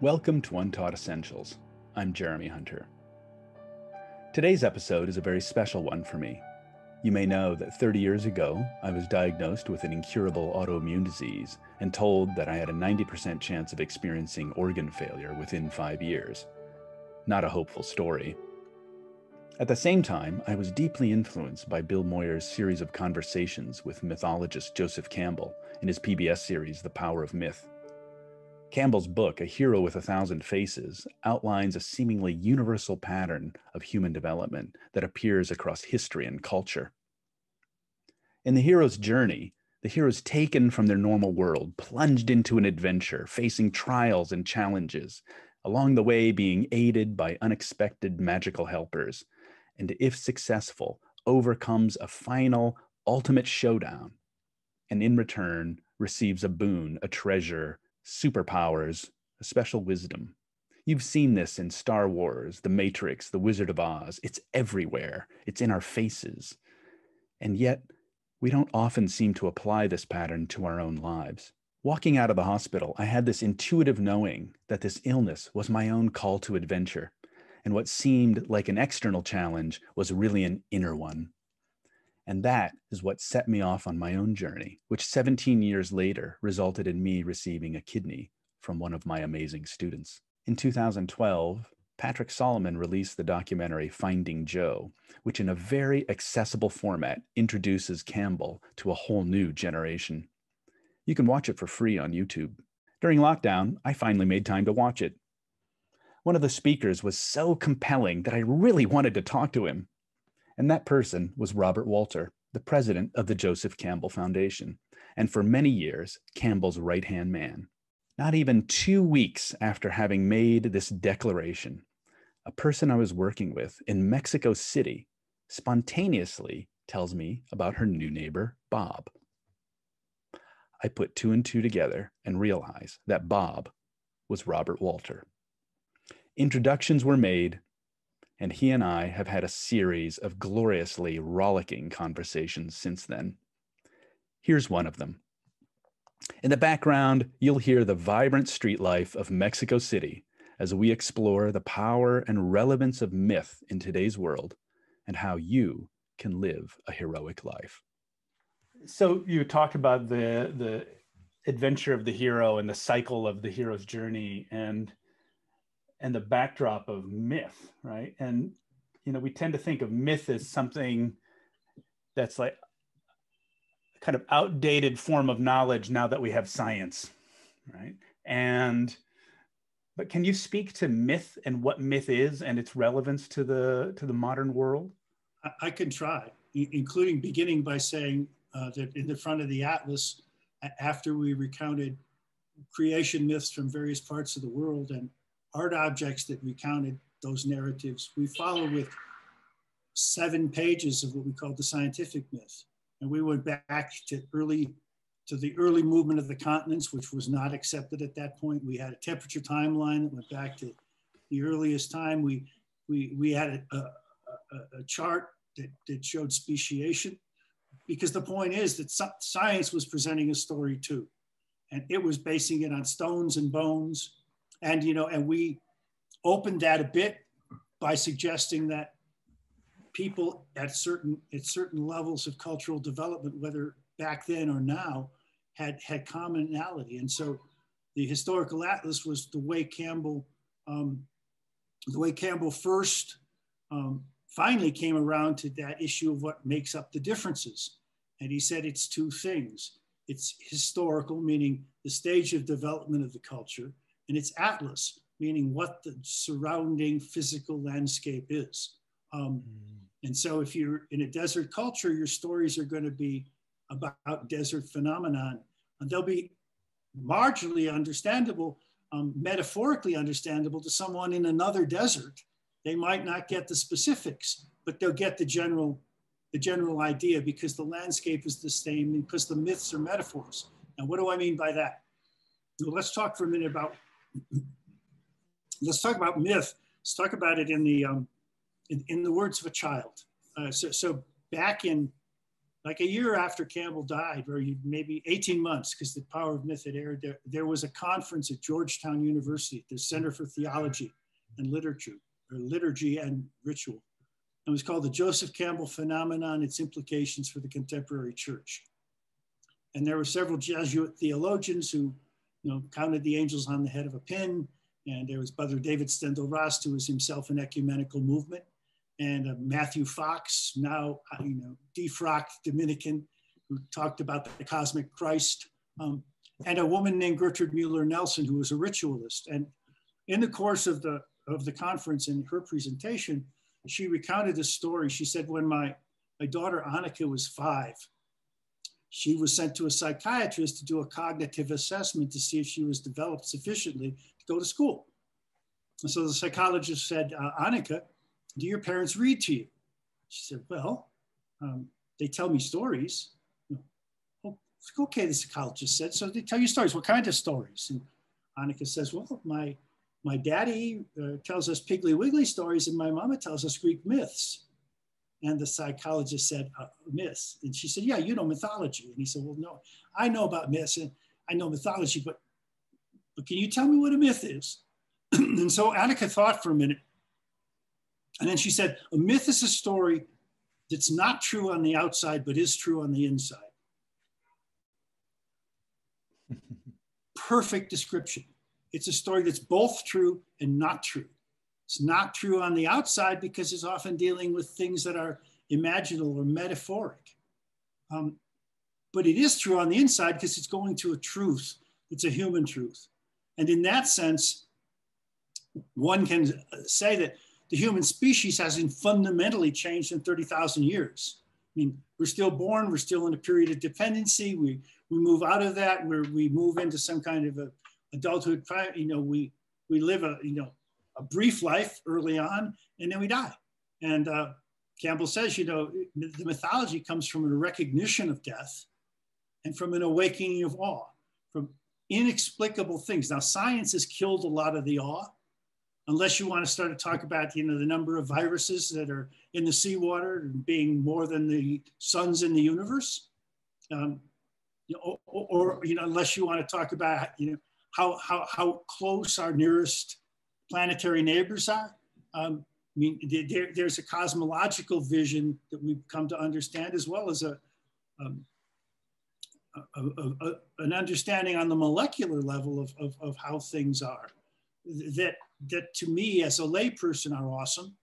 Welcome to Untaught Essentials. I'm Jeremy Hunter. Today's episode is a very special one for me. You may know that 30 years ago, I was diagnosed with an incurable autoimmune disease and told that I had a 90% chance of experiencing organ failure within 5 years. Not a hopeful story. At the same time, I was deeply influenced by Bill Moyer's series of conversations with mythologist Joseph Campbell in his PBS series, The Power of Myth. Campbell's book, A Hero with a Thousand Faces, outlines a seemingly universal pattern of human development that appears across history and culture. In the hero's journey, the hero is taken from their normal world, plunged into an adventure, facing trials and challenges, along the way being aided by unexpected magical helpers, and if successful, overcomes a final, ultimate showdown, and in return receives a boon, a treasure, superpowers, a special wisdom. You've seen this in Star Wars, The Matrix, The Wizard of Oz. It's everywhere. It's in our faces. And yet, we don't often seem to apply this pattern to our own lives. Walking out of the hospital, I had this intuitive knowing that this illness was my own call to adventure, and what seemed like an external challenge was really an inner one. And that is what set me off on my own journey, which 17 years later resulted in me receiving a kidney from one of my amazing students. In 2012, Patrick Solomon released the documentary Finding Joe, which in a very accessible format introduces Campbell to a whole new generation. You can watch it for free on YouTube. During lockdown, I finally made time to watch it. One of the speakers was so compelling that I really wanted to talk to him. And that person was Robert Walter, the president of the Joseph Campbell Foundation, and for many years, Campbell's right-hand man. Not even 2 weeks after having made this declaration, a person I was working with in Mexico City spontaneously tells me about her new neighbor, Bob. I put two and two together and realized that Bob was Robert Walter. Introductions were made, and he and I have had a series of gloriously rollicking conversations since then. Here's one of them. In the background, you'll hear the vibrant street life of Mexico City as we explore the power and relevance of myth in today's world and how you can live a heroic life. So you talked about the adventure of the hero and the cycle of the hero's journey and the backdrop of myth, right? And, you know, we tend to think of myth as something that's like a kind of outdated form of knowledge now that we have science, right? But can you speak to myth and what myth is and its relevance to the modern world? I can try, including beginning by saying that in the front of the atlas, after we recounted creation myths from various parts of the world and art objects that recounted those narratives, we follow with 7 pages of what we call the scientific myth. And we went back to the early movement of the continents, which was not accepted at that point. We had a temperature timeline that went back to the earliest time. We had a chart that showed speciation, because the point is that science was presenting a story too. And it was basing it on stones and bones. And, you know, and we opened that a bit by suggesting that people at certain levels of cultural development, whether back then or now, had commonality. And so the historical atlas was the way Campbell first finally came around to that issue of what makes up the differences. And he said it's 2 things. It's historical, meaning the stage of development of the culture, and it's atlas, meaning what the surrounding physical landscape is. And so if you're in a desert culture, your stories are going to be about desert phenomenon, and they'll be marginally understandable, metaphorically understandable to someone in another desert. They might not get the specifics, but they'll get the general idea, because the landscape is the same, because the myths are metaphors. And what do I mean by that? Well, let's talk for a minute about myth. Let's talk about it in the words of a child. So back in like a year after Campbell died, or maybe 18 months, because The Power of Myth had aired, there was a conference at Georgetown University, the Center for Theology and Literature, or Liturgy and Ritual. It was called the Joseph Campbell Phenomenon, Its Implications for the Contemporary Church. And there were several Jesuit theologians who, counted the angels on the head of a pin. And there was Brother David Stendhal-Rast, who was himself an ecumenical movement. And Matthew Fox, now, defrocked Dominican, who talked about the cosmic Christ. And a woman named Gertrude Mueller-Nelson, who was a ritualist. And in the course of the conference, in her presentation, she recounted a story. She said, when my daughter Annika was 5, she was sent to a psychiatrist to do a cognitive assessment to see if she was developed sufficiently to go to school. And so the psychologist said, Annika, do your parents read to you? She said, well, they tell me stories. Oh, okay, the psychologist said, so they tell you stories. What kind of stories? And Annika says, well, my daddy tells us Piggly Wiggly stories and my mama tells us Greek myths. And the psychologist said, myths. And she said, yeah, you know mythology. And he said, well, no, I know about myths and I know mythology, but can you tell me what a myth is? And so Annika thought for a minute. And then she said, a myth is a story that's not true on the outside, but is true on the inside. Perfect description. It's a story that's both true and not true. It's not true on the outside because it's often dealing with things that are imaginal or metaphoric. But it is true on the inside because it's going to a truth. It's a human truth. And in that sense, one can say that the human species hasn't fundamentally changed in 30,000 years. I mean, we're still born, we're still in a period of dependency. We move out of that, where we move into some kind of adulthood. We live a brief life early on, and then we die. And Campbell says, the mythology comes from a recognition of death and from an awakening of awe, from inexplicable things. Now, science has killed a lot of the awe, unless you want to start to talk about, the number of viruses that are in the seawater being more than the suns in the universe. Unless you want to talk about, how close our nearest planetary neighbors are. There's a cosmological vision that we've come to understand, as well as an understanding on the molecular level of how things are, that to me as a layperson are awesome,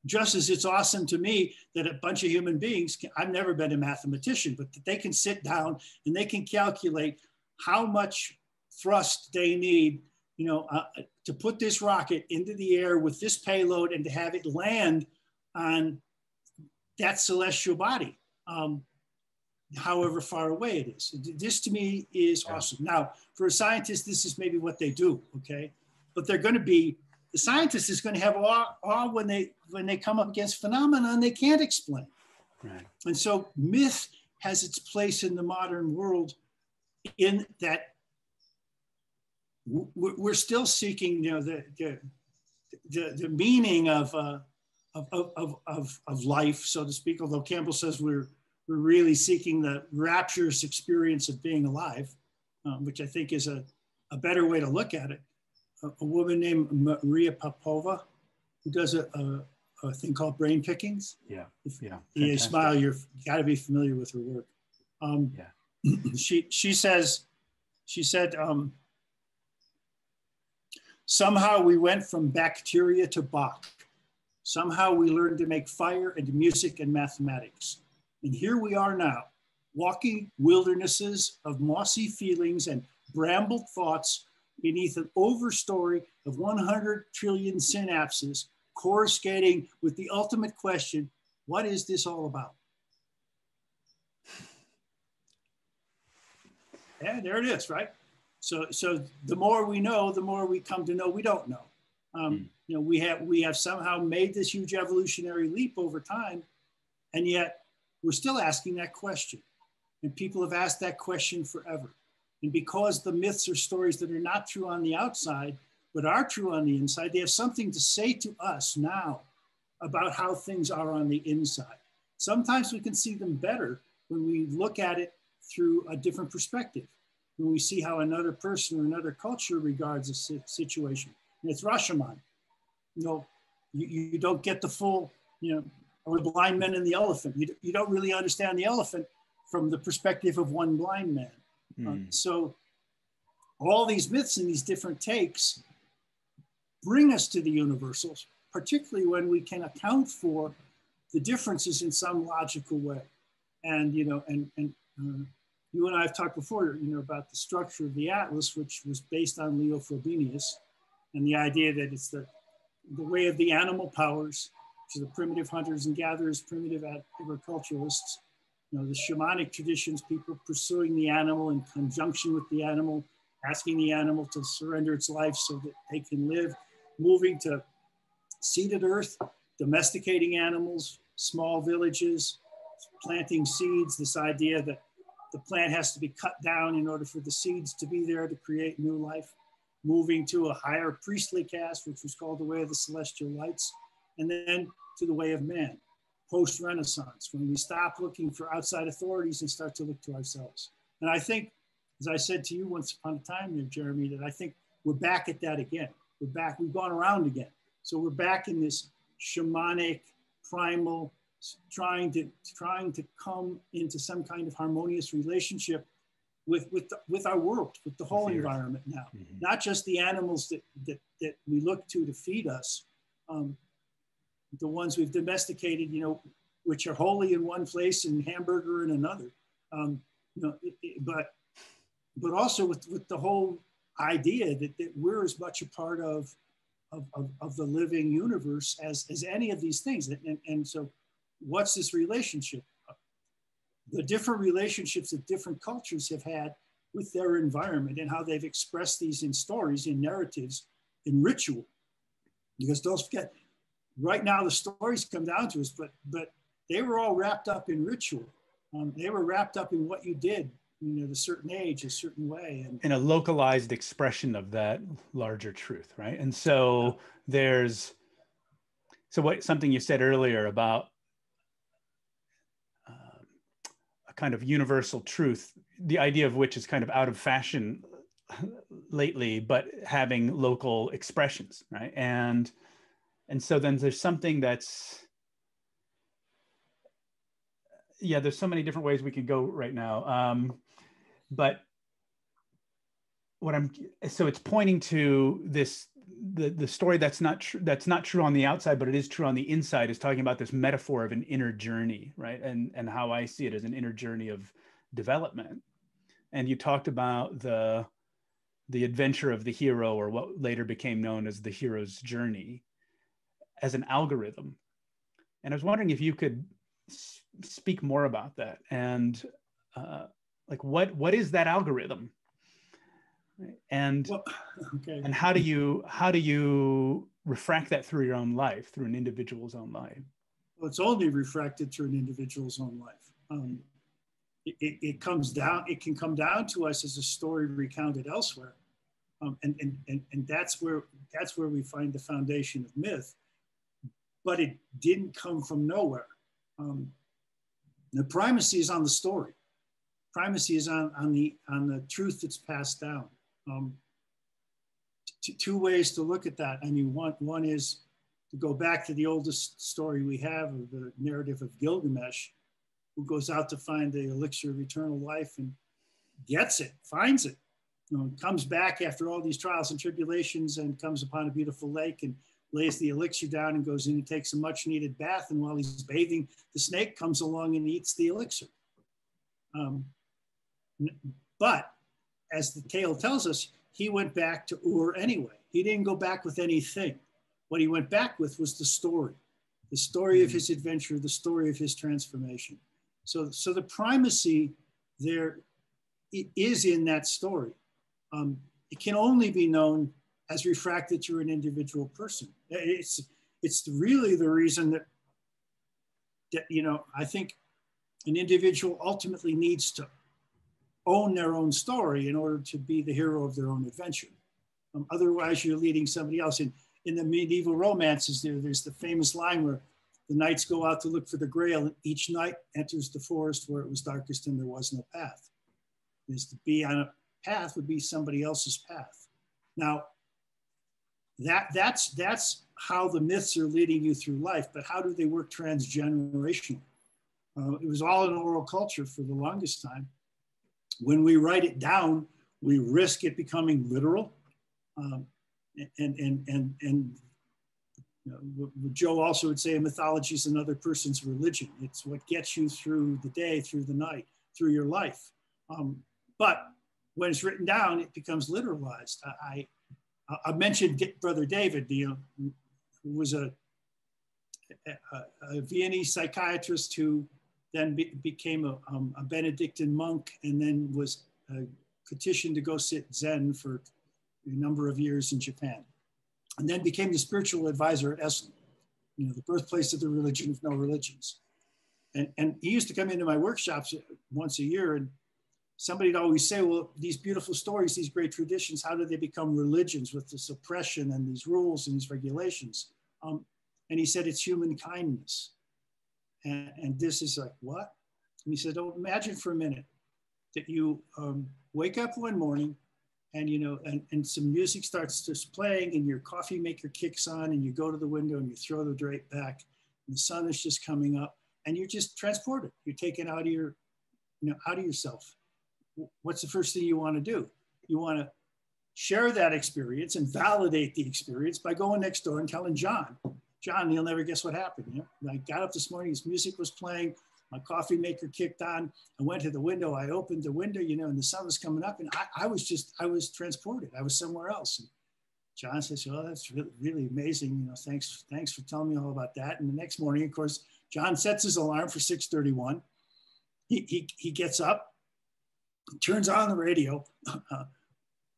just as it's awesome to me that a bunch of human beings, I've never been a mathematician, but that they can sit down and they can calculate how much thrust they need to put this rocket into the air with this payload and to have it land on that celestial body, however far away it is. This to me is awesome. Now, for a scientist, this is maybe what they do, okay? But the scientist is going to have awe when they come up against phenomenon they can't explain. Right. And so myth has its place in the modern world in that we're still seeking, the meaning of life, so to speak. Although Campbell says we're really seeking the rapturous experience of being alive, which I think is a better way to look at it. A woman named Maria Popova, who does a thing called brain pickings. Yeah. You smile. You got to be familiar with her work. She said. Somehow we went from bacteria to Bach. Somehow we learned to make fire and music and mathematics. And here we are now, walking wildernesses of mossy feelings and brambled thoughts beneath an overstory of 100 trillion synapses, coruscating with the ultimate question, what is this all about? Yeah, there it is, right? So the more we know, the more we come to know we don't know. We have somehow made this huge evolutionary leap over time, and yet we're still asking that question. And people have asked that question forever. And because the myths are stories that are not true on the outside, but are true on the inside, they have something to say to us now about how things are on the inside. Sometimes we can see them better when we look at it through a different perspective, when we see how another person or another culture regards a situation. And it's Rashomon. You know, you don't get the full, you know, or the blind men and the elephant. You don't really understand the elephant from the perspective of one blind man. So all these myths and these different takes bring us to the universals, particularly when we can account for the differences in some logical way. And, you know, you and I have talked before, you know, about the structure of the Atlas, which was based on Leo Frobenius, and the idea that it's the way of the animal powers, which are the primitive hunters and gatherers, primitive agriculturalists, you know, the shamanic traditions, people pursuing the animal in conjunction with the animal, asking the animal to surrender its life so that they can live, moving to seeded earth, domesticating animals, small villages, planting seeds, this idea that the plant has to be cut down in order for the seeds to be there to create new life, moving to a higher priestly caste, which was called the way of the celestial lights, and then to the way of man, post-Renaissance, when we stop looking for outside authorities and start to look to ourselves. And I think, as I said to you once upon a time there, Jeremy, that I think we're back at that again. We're back, we've gone around again. So we're back in this shamanic, primal, trying to come into some kind of harmonious relationship with our world, with the whole environment now. Not just the animals that we look to feed us, the ones we've domesticated, you know, which are holy in one place and hamburger in another. You know, but also with the whole idea that we're as much a part of the living universe as any of these things. And so what's this relationship? The different relationships that different cultures have had with their environment and how they've expressed these in stories, in narratives, in ritual. Because don't forget, right now the stories come down to us, but they were all wrapped up in ritual. They were wrapped up in what you did, you know, at a certain age, a certain way. And in a localized expression of that larger truth, right? And so something you said earlier about a kind of universal truth, the idea of which is kind of out of fashion lately, but having local expressions, right? And so then there's something that's, yeah, there's so many different ways we could go right now. But so it's pointing to this, the story that's not true on the outside, but it is true on the inside, is talking about this metaphor of an inner journey, right? And how I see it as an inner journey of development. And you talked about the adventure of the hero, or what later became known as the hero's journey, as an algorithm. And I was wondering if you could speak more about that, and like what is that algorithm, and and how do you refract that through your own life, through an individual's own life? Well, it's only refracted through an individual's own life. It can come down to us as a story recounted elsewhere, and that's where we find the foundation of myth. But it didn't come from nowhere. The primacy is on the story. Primacy is on the truth that's passed down. Two ways to look at that. I mean, one is to go back to the oldest story we have, of the narrative of Gilgamesh, who goes out to find the elixir of eternal life and gets it, finds it, you know, comes back after all these trials and tribulations and comes upon a beautiful lake and lays the elixir down and goes in and takes a much needed bath. And while he's bathing, the snake comes along and eats the elixir. But as the tale tells us, he went back to Ur anyway. He didn't go back with anything. What he went back with was the story of his adventure, the story of his transformation. So the primacy there is in that story. It can only be known as refracted through an individual person. It's really the reason that you know, I think an individual ultimately needs to own their own story in order to be the hero of their own adventure. Otherwise, you're leading somebody else. In the medieval romances, there's the famous line where The knights go out to look for the grail, and each knight enters the forest where it was darkest and there was no path. Is to be on a path would be somebody else's path. Now, that's how the myths are leading you through life, but how do they work transgenerational? It was all an oral culture for the longest time. When we write it down, we risk it becoming literal. What Joe also would say, a mythology is another person's religion. It's what gets you through the day, through the night, through your life. But when it's written down, it becomes literalized. I mentioned Brother David, who was a Viennese psychiatrist who then became a Benedictine monk and then was petitioned to go sit Zen for a number of years in Japan. And then became the spiritual advisor at Esalen, the birthplace of the religion of no religions. And he used to come into my workshops once a year, and somebody'd always say, well, these beautiful stories, these great traditions, how do they become religions with this oppression and these rules and these regulations? And he said, it's human kindness. And this is like, what? And he said, oh, imagine for a minute that you wake up one morning and, and some music starts just playing and your coffee maker kicks on and you go to the window and you throw the drape back and the sun is just coming up and you're just transported. You're taken out of your, out of yourself. What's the first thing you want to do? You want to share that experience and validate the experience by going next door and telling John, you'll never guess what happened. I got up this morning, his music was playing, my coffee maker kicked on, I went to the window, I opened the window, and the sun was coming up and I was transported. I was somewhere else. And John says, oh, that's really, really amazing. Thanks for telling me all about that. And the next morning, of course, John sets his alarm for 6:31. He gets up, turns on the radio,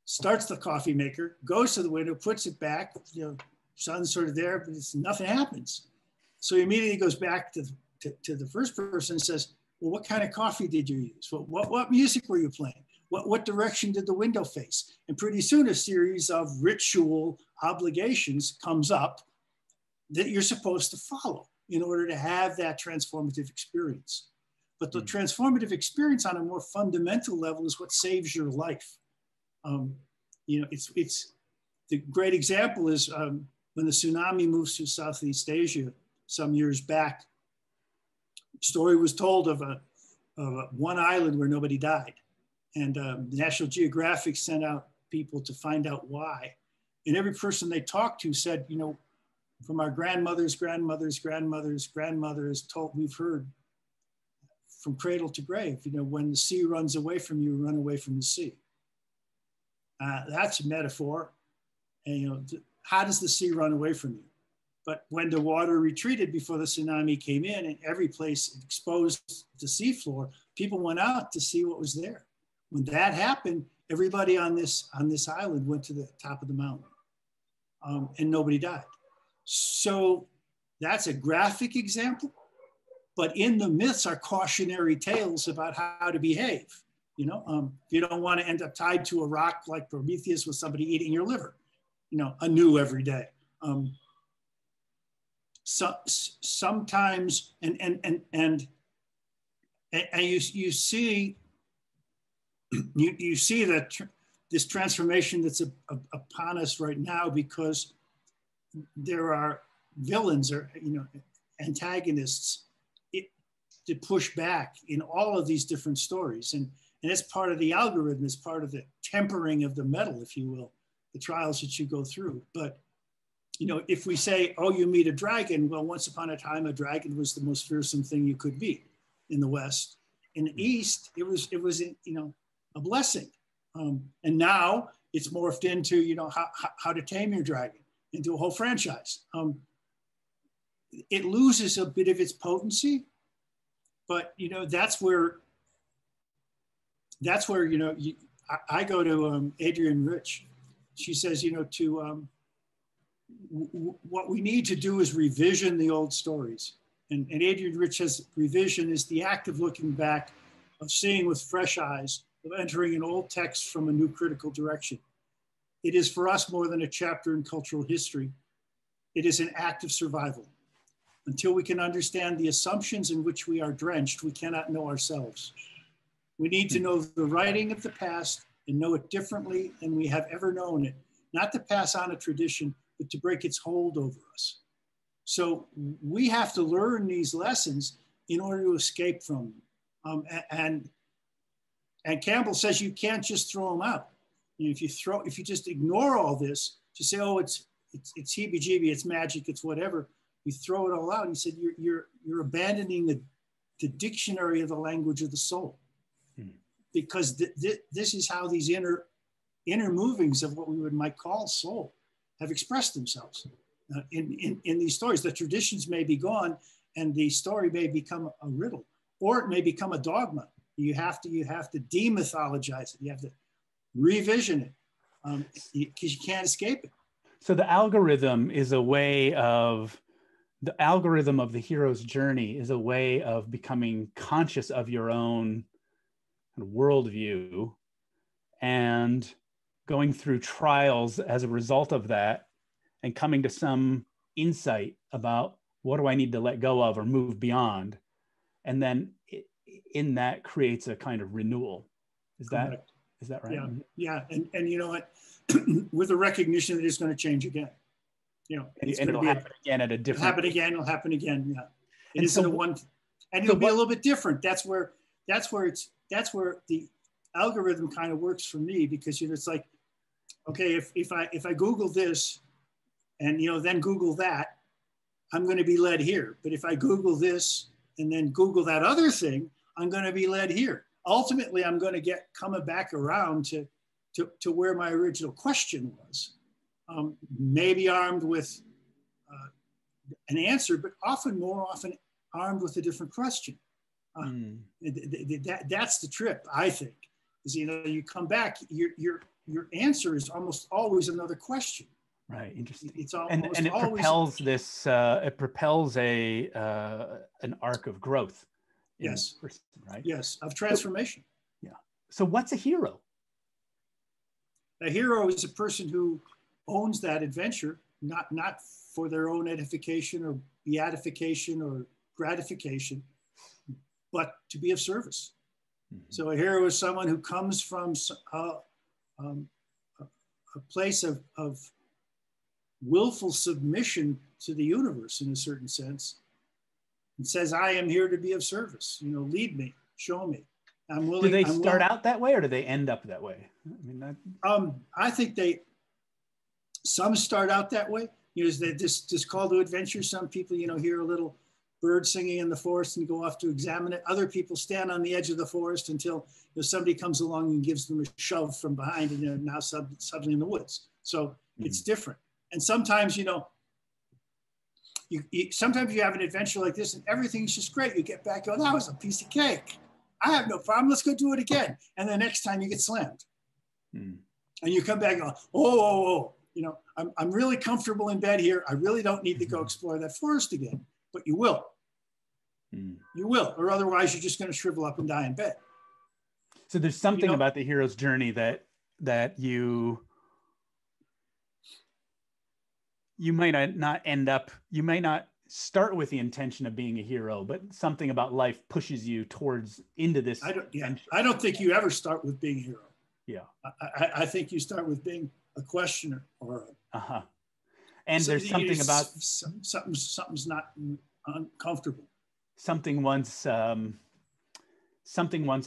starts the coffee maker, goes to the window, puts it back, sun's sort of there, but nothing happens. So he immediately goes back to the first person and says, well, what kind of coffee did you use? What music were you playing? What direction did the window face? And pretty soon a series of ritual obligations comes up that you're supposed to follow in order to have that transformative experience. But the transformative experience on a more fundamental level is what saves your life. It's the great example is when the tsunami moves through Southeast Asia some years back, story was told of one island where nobody died. And National Geographic sent out people to find out why. And every person they talked to said, from our grandmothers, told, we've heard from cradle to grave, when the sea runs away from you, run away from the sea. That's a metaphor. And, how does the sea run away from you? But when the water retreated before the tsunami came in and every place exposed the seafloor, people went out to see what was there. When that happened, everybody on this island went to the top of the mountain and nobody died. So that's a graphic example, but in the myths are cautionary tales about how to behave. You don't want to end up tied to a rock like Prometheus with somebody eating your liver, anew every day. So sometimes, and you see that this transformation that's upon us right now, because there are villains or antagonists to push back in all of these different stories, and it's part of the algorithm, it's part of the tempering of the metal, if you will, the trials that you go through. But if we say, oh, you meet a dragon, well, once upon a time, a dragon was the most fearsome thing you could be in the West. In the East, it was a blessing. And now it's morphed into, how to tame your dragon, into a whole franchise. It loses a bit of its potency, but, that's where I go to Adrienne Rich. She says, what we need to do is revision the old stories. And Adrienne Rich says revision is the act of looking back, of seeing with fresh eyes, of entering an old text from a new critical direction. It is for us more than a chapter in cultural history. It is an act of survival. Until we can understand the assumptions in which we are drenched, we cannot know ourselves. We need to know the writing of the past and know it differently than we have ever known it, not to pass on a tradition, but to break its hold over us. So we have to learn these lessons in order to escape from them. And Campbell says you can't just throw them out. If you just ignore all this, just say, oh, it's heebie-jeebie, it's magic, it's whatever. You throw it all out. He said you're abandoning the dictionary of the language of the soul, because this is how these inner movings of what we might call soul have expressed themselves in these stories. The traditions may be gone, and the story may become a riddle, or it may become a dogma. You have to demythologize it. You have to revision it, because you can't escape it. So the algorithm is a way of, the algorithm of the hero's journey is a way of becoming conscious of your own worldview and going through trials as a result of that and coming to some insight about what do I need to let go of or move beyond. And then in that creates a kind of renewal. Is that right? Yeah, yeah. And you know what? With the recognition that it's going to change again. And it'll happen again at a different. It'll happen again. Yeah. It isn't so, a one, and it'll be a little bit different. That's where the algorithm kind of works for me, because it's like, okay, if I Google this, and then Google that, I'm going to be led here. But if I Google this and then Google that other thing, I'm going to be led here. Ultimately, I'm going to coming back around to where my original question was. Maybe armed with an answer, but more often armed with a different question. That's the trip, I think. Is you come back, your answer is almost always another question. Right, interesting. It's and it propels this. It propels an arc of growth. Yes. Person, right. Yes, of transformation. So, So what's a hero? A hero is a person who owns that adventure, not for their own edification or beatification or gratification, but to be of service. Mm-hmm. So a hero is someone who comes from a place of willful submission to the universe in a certain sense, and says, I am here to be of service. Lead me, show me. I'm willing. Do they start out that way, or do they end up that way? I think some start out that way. This call to adventure. Some people, hear a little bird singing in the forest and go off to examine it. Other people stand on the edge of the forest until somebody comes along and gives them a shove from behind, and now suddenly in the woods. So it's different. And sometimes, sometimes you have an adventure like this and everything's just great. You get back, that was a piece of cake. I have no problem. Let's go do it again. And the next time you get slammed. And you come back and go, I'm really comfortable in bed here. I really don't need to go explore that forest again. But you will. You will, or otherwise you're just going to shrivel up and die in bed. So there's something about the hero's journey that you might not end up, you might not start with the intention of being a hero, but something about life pushes you into this. I don't think you ever start with being a hero. Yeah. I think you start with being a questioner or and there's something about something's not uncomfortable. Something once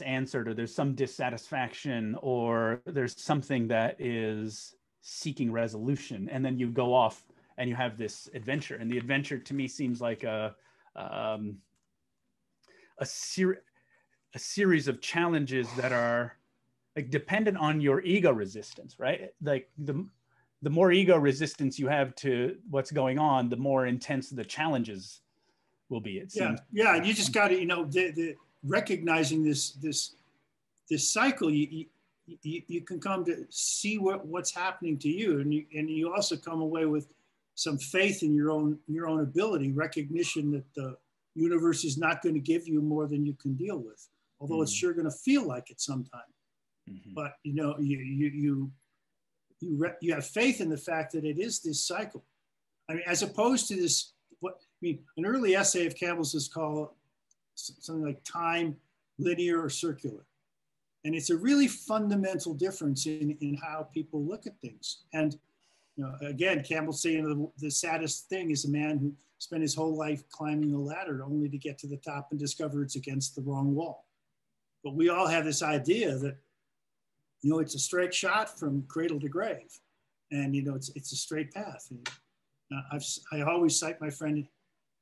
answered, or there's some dissatisfaction, or there's something that is seeking resolution, and then you go off and you have this adventure. And the adventure to me seems like a series of challenges that are like dependent on your ego resistance, right? Like the more ego resistance you have to what's going on, the more intense the challenges will be. It seems. Yeah. You just got to, the recognizing this cycle. You can come to see what's happening to you, and you also come away with some faith in your own ability, recognition that the universe is not going to give you more than you can deal with, although it's sure going to feel like it sometime. But you have faith in the fact that it is this cycle. I mean, as opposed to this, mean, an early essay of Campbell's is called something like Time, Linear or Circular. And it's a really fundamental difference in how people look at things. And again, Campbell's saying the saddest thing is a man who spent his whole life climbing a ladder only to get to the top and discover it's against the wrong wall. But we all have this idea that, it's a straight shot from cradle to grave. And, it's a straight path. And, I always cite my friend,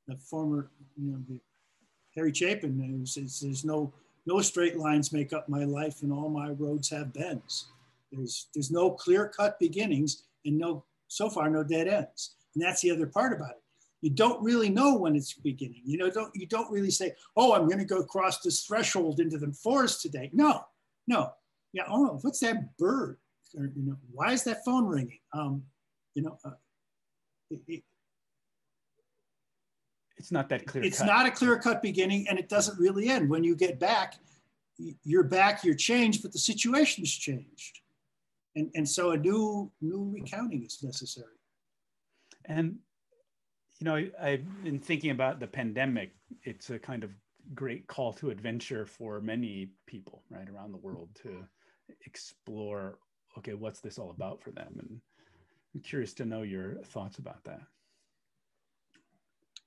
the former, Harry Chapin, who says there's no straight lines make up my life and all my roads have bends. There's no clear-cut beginnings and so far no dead ends. And that's the other part about it. You don't really know when it's beginning. You don't really say, oh, I'm going to go across this threshold into the forest today. No. Yeah. Oh, what's that bird? Or, why is that phone ringing? It's not that clear. It's not a clear-cut beginning, and it doesn't really end. When you get back, you're changed, but the situation has changed. And so a new recounting is necessary. And, I've been thinking about the pandemic. It's a kind of great call to adventure for many people right around the world to explore, okay, what's this all about for them? And I'm curious to know your thoughts about that.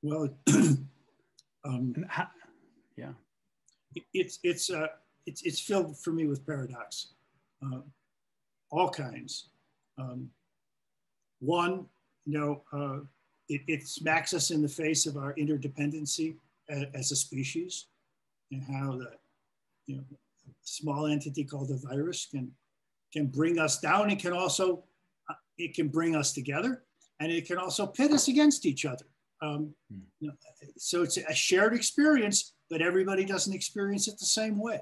Well, yeah, it's filled for me with paradox, all kinds. One, it smacks us in the face of our interdependency as a species, and how the small entity called the virus can bring us down. It can bring us together, and it can also pit us against each other. So it's a shared experience, but everybody doesn't experience it the same way.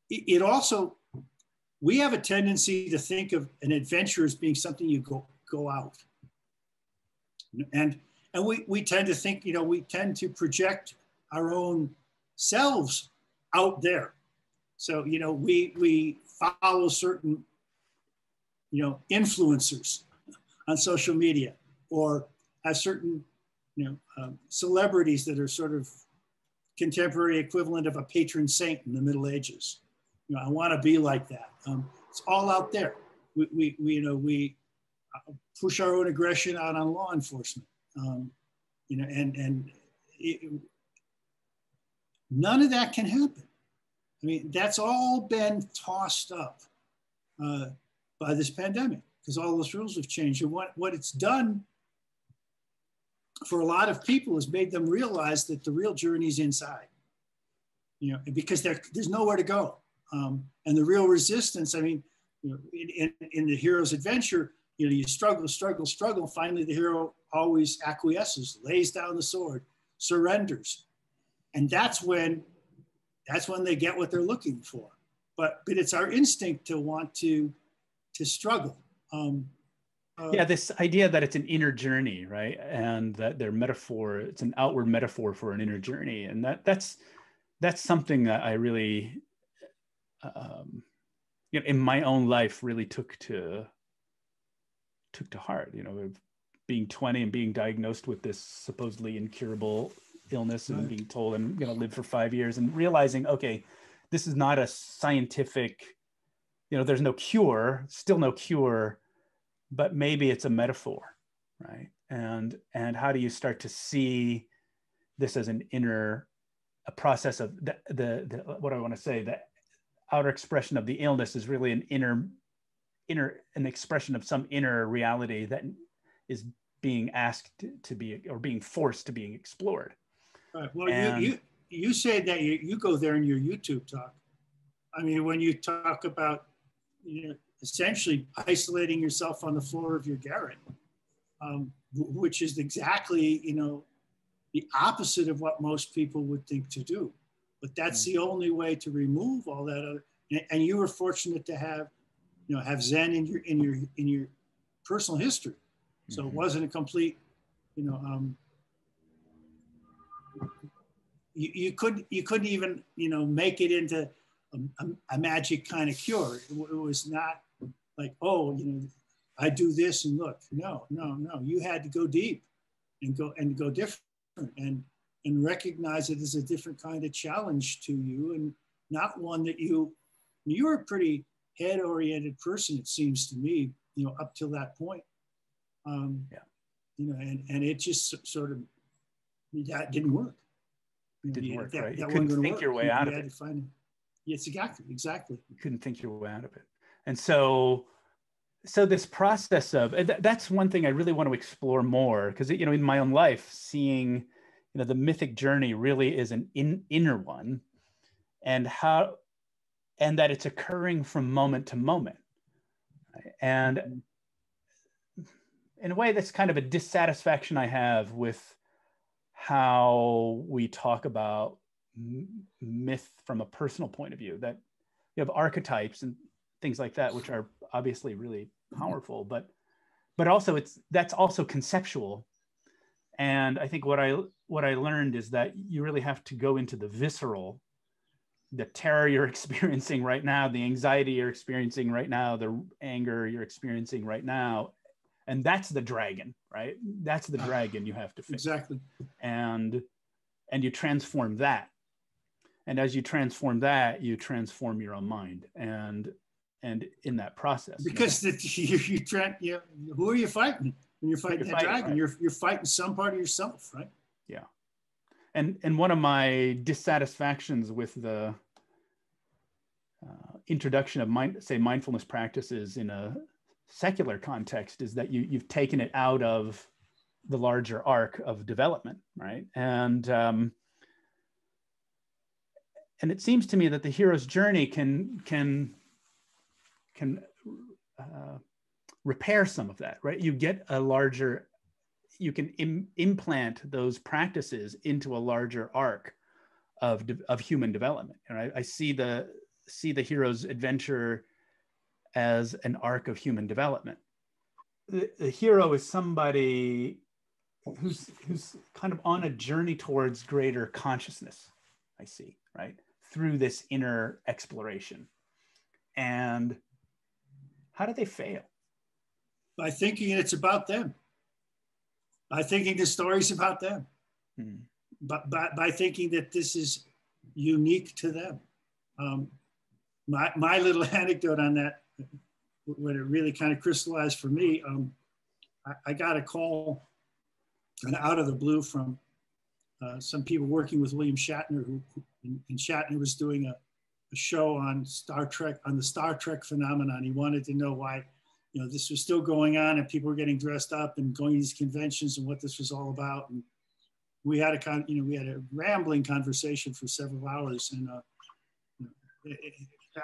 It also, we have a tendency to think of an adventure as being something you go out. And we tend to think, we tend to project our own selves out there. So, we follow certain, influencers on social media, or have certain, celebrities that are sort of contemporary equivalent of a patron saint in the Middle Ages. I want to be like that. It's all out there. We push our own aggression out on law enforcement. None of that can happen. I mean, that's all been tossed up by this pandemic, because all those rules have changed. And what it's done for a lot of people has made them realize that the real journey is inside, because there's nowhere to go. And the real resistance, I mean, in the hero's adventure, you struggle. Finally, the hero always acquiesces, lays down the sword, surrenders. And that's when they get what they're looking for. But it's our instinct to want to struggle. Yeah, this idea that it's an inner journey, right? And that their metaphor, it's an outward metaphor for an inner journey. And that's something that I really, in my own life really took to heart, being 20 and being diagnosed with this supposedly incurable illness, and being told I'm going to live for 5 years, and realizing, okay, this is not a scientific, there's no cure, still no cure, but maybe it's a metaphor, right? And how do you start to see this as a process of the what I want to say, the outer expression of the illness is really an expression of some inner reality that is being asked to be, or being forced to being explored. Right. Well, you say that you go there in your YouTube talk. I mean, when you talk about, essentially isolating yourself on the floor of your garret, which is exactly, the opposite of what most people would think to do. But that's the only way to remove all that other. And you were fortunate to have Zen in your personal history, so it wasn't a complete, you couldn't even make it into a magic kind of cure. It was not like, oh, I do this and look. No. You had to go deep, and go different and recognize it as a different kind of challenge to you, and not one that you're a pretty head-oriented person, it seems to me, up till that point. Yeah. And it just sort of, that didn't work. It didn't work, right? You That couldn't wasn't think work. your way out of had it. to find it. Yes, exactly. You couldn't think your way out of it. And so this process of, that's one thing I really want to explore more, because, in my own life, seeing, the mythic journey really is an inner one, and that it's occurring from moment to moment. Right? And in a way, that's kind of a dissatisfaction I have with how we talk about myth from a personal point of view, that you have archetypes and things like that, which are obviously really powerful, but also that's also conceptual. And I think what I learned is that you really have to go into the visceral, the terror you're experiencing right now, the anxiety you're experiencing right now, the anger you're experiencing right now. And that's the dragon, right? That's the dragon you have to fix. Exactly. And you transform that. And as you transform that, you transform your own mind. And in that process, because who are you fighting when you're fighting that dragon? Right? You're fighting some part of yourself, right? Yeah. And one of my dissatisfactions with the introduction of mindfulness practices in a secular context is that you've taken it out of the larger arc of development, right? And it seems to me that the hero's journey can repair some of that, right? You get a larger, you can implant those practices into a larger arc of human development. And I see the hero's adventure as an arc of human development. The hero is somebody who's kind of on a journey towards greater consciousness, I see, right? Through this inner exploration. And how do they fail? By thinking it's about them. By thinking the story's about them. But by thinking that this is unique to them. My little anecdote on that, when it really kind of crystallized for me, I got a call out of the blue from some people working with William Shatner, and Shatner was doing a show on Star Trek, on the Star Trek phenomenon. He wanted to know why, this was still going on and people were getting dressed up and going to these conventions and what this was all about. And we had a rambling conversation for several hours, and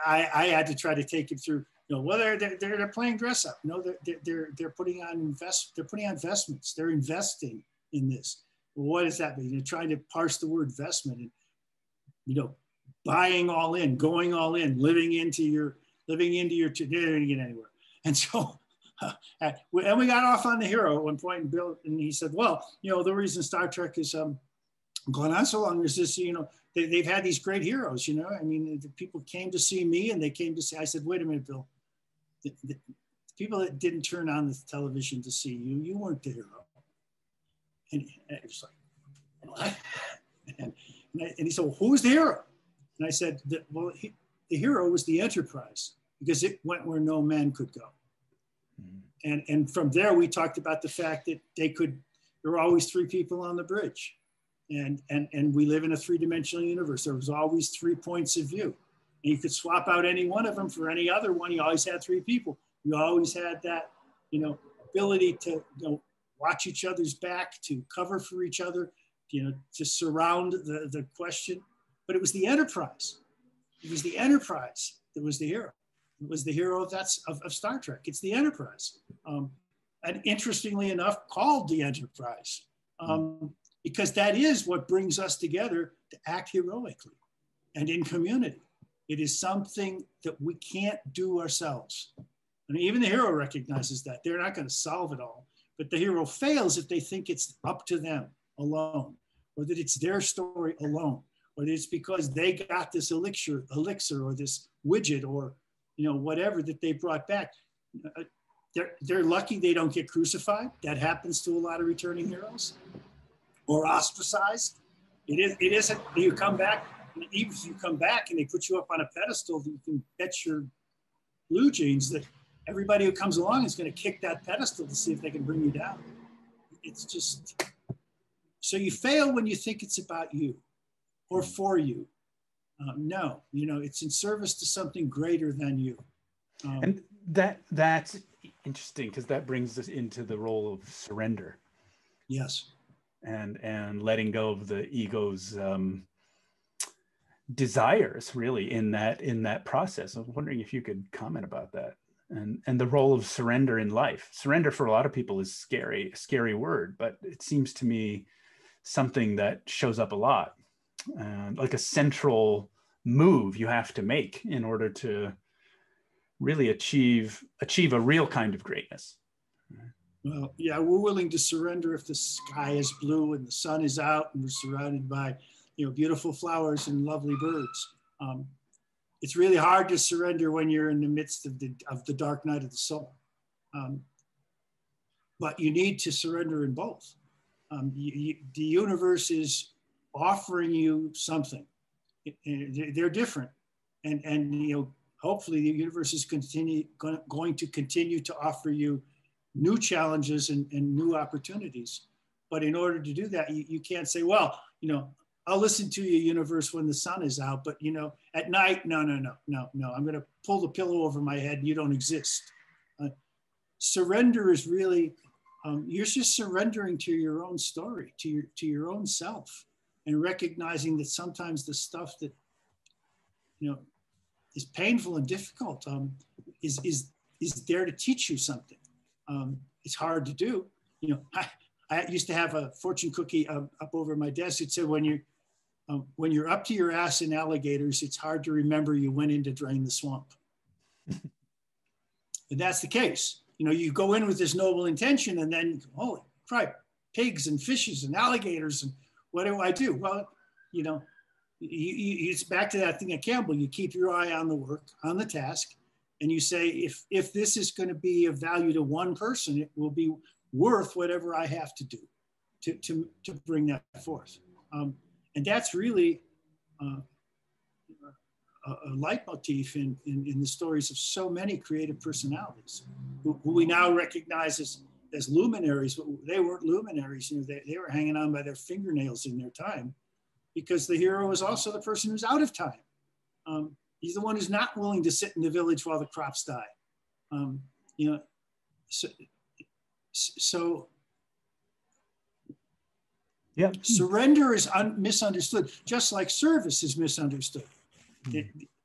I had to try to take it through. Well, they're playing dress up. No, they're putting on investments. They're investing in this. Well, what does that mean? You're trying to parse the word investment, and buying all in, going all in, living into your today, didn't get anywhere. And so, and we got off on the hero at one point, and Bill, and he said, well, the reason Star Trek is gone on so long is this, they've had these great heroes, the people came to see me and they came to see, I said, wait a minute, Bill, the people that didn't turn on the television to see you, you weren't the hero. And it was like, what? And he said, well, who's the hero? And I said, well, the hero was the Enterprise, because it went where no man could go. And from there, we talked about the fact that there were always three people on the bridge. And we live in a three-dimensional universe. There was always 3 points of view. And you could swap out any one of them for any other one. You always had 3 people. You always had that, ability to watch each other's back, to cover for each other, to surround the question. But it was the Enterprise. It was the Enterprise that was the hero. It was the hero of Star Trek. It's the Enterprise. And interestingly enough, called the Enterprise. Because that is what brings us together to act heroically and in community. It is something that we can't do ourselves. I mean, even the hero recognizes that. They're not going to solve it all. But the hero fails if they think it's up to them alone, or that it's their story alone, or that it's because they got this elixir or this widget, or whatever that they brought back. they're lucky they don't get crucified. That happens to a lot of returning heroes, or ostracized. It isn't, you come back, even if you come back and they put you up on a pedestal, you can bet your blue jeans that everybody who comes along is going to kick that pedestal to see if they can bring you down. It's just, so you fail when you think it's about you or for you. No, it's in service to something greater than you. And that's interesting, because that brings us into the role of surrender. Yes. And letting go of the ego's desires, really, in that process. I was wondering if you could comment about that, and the role of surrender in life. Surrender for a lot of people is a scary word, but it seems to me something that shows up a lot, like a central move you have to make in order to really achieve a real kind of greatness. Well, yeah, we're willing to surrender if the sky is blue and the sun is out and we're surrounded by, beautiful flowers and lovely birds. It's really hard to surrender when you're in the midst of the dark night of the soul. But you need to surrender in both. The universe is offering you something. They're different, and hopefully the universe is going to continue to offer you new challenges and new opportunities. But in order to do that, you can't say, well, I'll listen to you, universe, when the sun is out, but at night, no, I'm going to pull the pillow over my head and you don't exist. Surrender is really, you're just surrendering to your own story, to your own self, and recognizing that sometimes the stuff that is painful and difficult is there to teach you something. It's hard to do. I used to have a fortune cookie up over my desk. It said, when you're up to your ass in alligators, it's hard to remember you went in to drain the swamp. And that's the case. You go in with this noble intention, and then, holy crap, pigs and fishes and alligators, and what do I do? Well, it's back to that thing at Campbell. You keep your eye on the work, on the task, and you say, if this is going to be of value to one person, it will be worth whatever I have to do to bring that forth. And that's really a leitmotif in the stories of so many creative personalities who we now recognize as luminaries, but they weren't luminaries. They were hanging on by their fingernails in their time, because the hero is also the person who's out of time. He's the one who's not willing to sit in the village while the crops die. So yeah, surrender is misunderstood, just like service is misunderstood.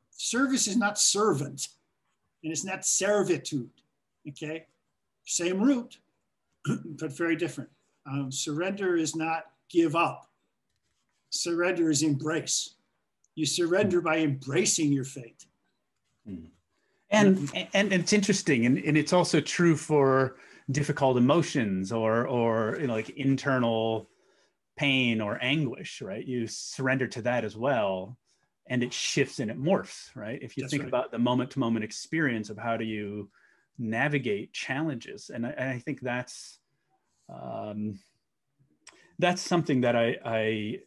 Service is not servant, and it's not servitude. Okay, same root, but very different. Surrender is not give up. Surrender is embrace. You surrender by embracing your fate. And it's interesting, and it's also true for difficult emotions or like internal pain or anguish, right? You surrender to that as well, and it shifts and it morphs, right? If you think about the moment-to-moment experience of how do you navigate challenges, and I think that's something that I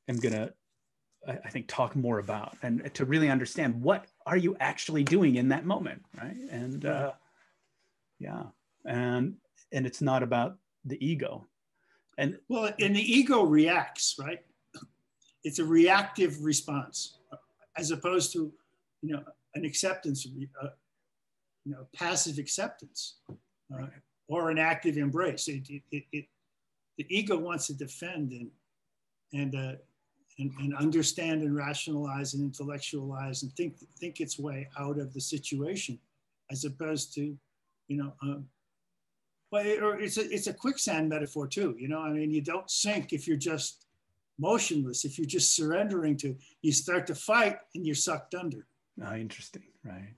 am gonna, I think, talk more about, and to really understand what are you actually doing in that moment, right? And and it's not about the ego. And the ego reacts, right? It's a reactive response, as opposed to an acceptance, passive acceptance, or an active embrace. The ego wants to defend and understand and rationalize and intellectualize and think its way out of the situation, as opposed to, it's a quicksand metaphor too. You don't sink if you're just motionless. If you're just surrendering to, you start to fight and you're sucked under. Oh, interesting, right?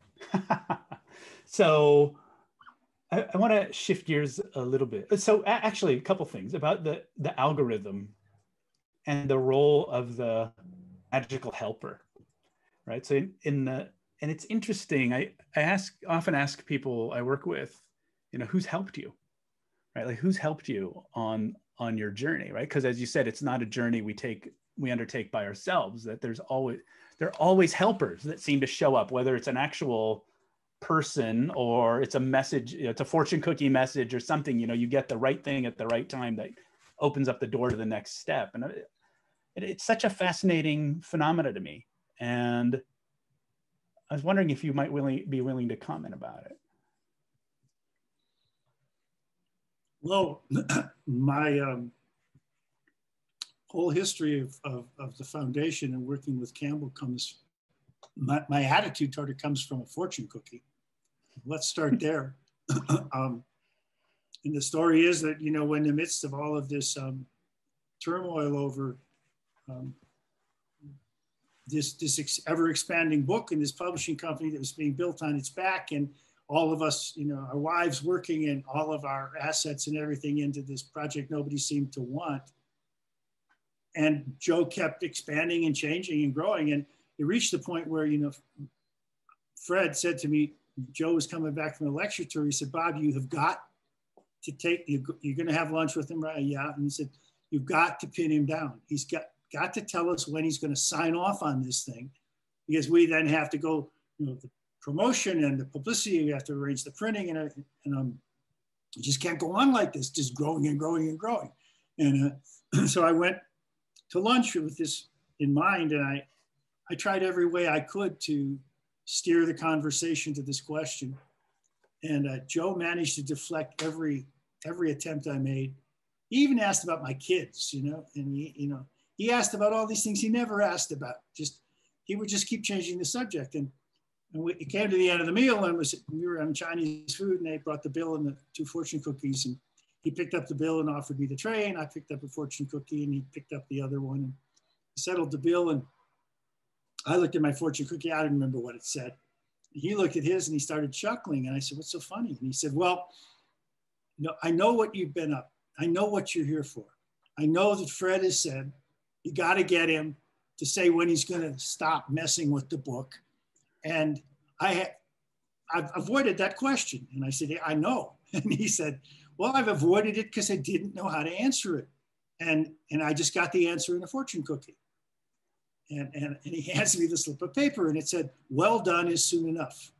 So I want to shift gears a little bit. So actually, a couple things about the algorithm and the role of the magical helper, right? So and it's interesting. I often ask people I work with, who's helped you, right? Like who's helped you on your journey, right? Because as you said, it's not a journey we undertake by ourselves, that there are always helpers that seem to show up, whether it's an actual person or it's a message, it's a fortune cookie message or something, you get the right thing at the right time that opens up the door to the next step. And it's such a fascinating phenomena to me. And I was wondering if you might be willing to comment about it. Well, my whole history of the foundation and working with Campbell my attitude toward it comes from a fortune cookie. Let's start there. And the story is that, when in the midst of all of this turmoil over this ever expanding book and this publishing company that was being built on its back, and all of us, our wives working and all of our assets and everything into this project nobody seemed to want. And Joe kept expanding and changing and growing. And it reached the point where, Fred said to me, Joe was coming back from a lecture tour. He said, Bob, you have got to you're going to have lunch with him, right? Yeah. And he said, you've got to pin him down. He's got to tell us when he's going to sign off on this thing, because we then have to go, the promotion and the publicity, we have to arrange the printing, and you just can't go on like this, just growing and growing and growing. And so I went to lunch with this in mind, and I tried every way I could to steer the conversation to this question. And Joe managed to deflect every attempt I made. He even asked about my kids, and he asked about all these things he never asked about. He would just keep changing the subject. And it came to the end of the meal, and we were having Chinese food, and they brought the bill and the 2 fortune cookies, and he picked up the bill and offered me the tray, and I picked up a fortune cookie, and he picked up the other one, and settled the bill. And I looked at my fortune cookie. I didn't remember what it said. He looked at his and he started chuckling. And I said, what's so funny? And he said, well, I know what you've been up. I know what you're here for. I know that Fred has said, you got to get him to say when he's going to stop messing with the book. And I've avoided that question. And I said, yeah, I know. And he said, well, I've avoided it because I didn't know how to answer it. And I just got the answer in a fortune cookie. And he hands me the slip of paper, and it said, well done is soon enough.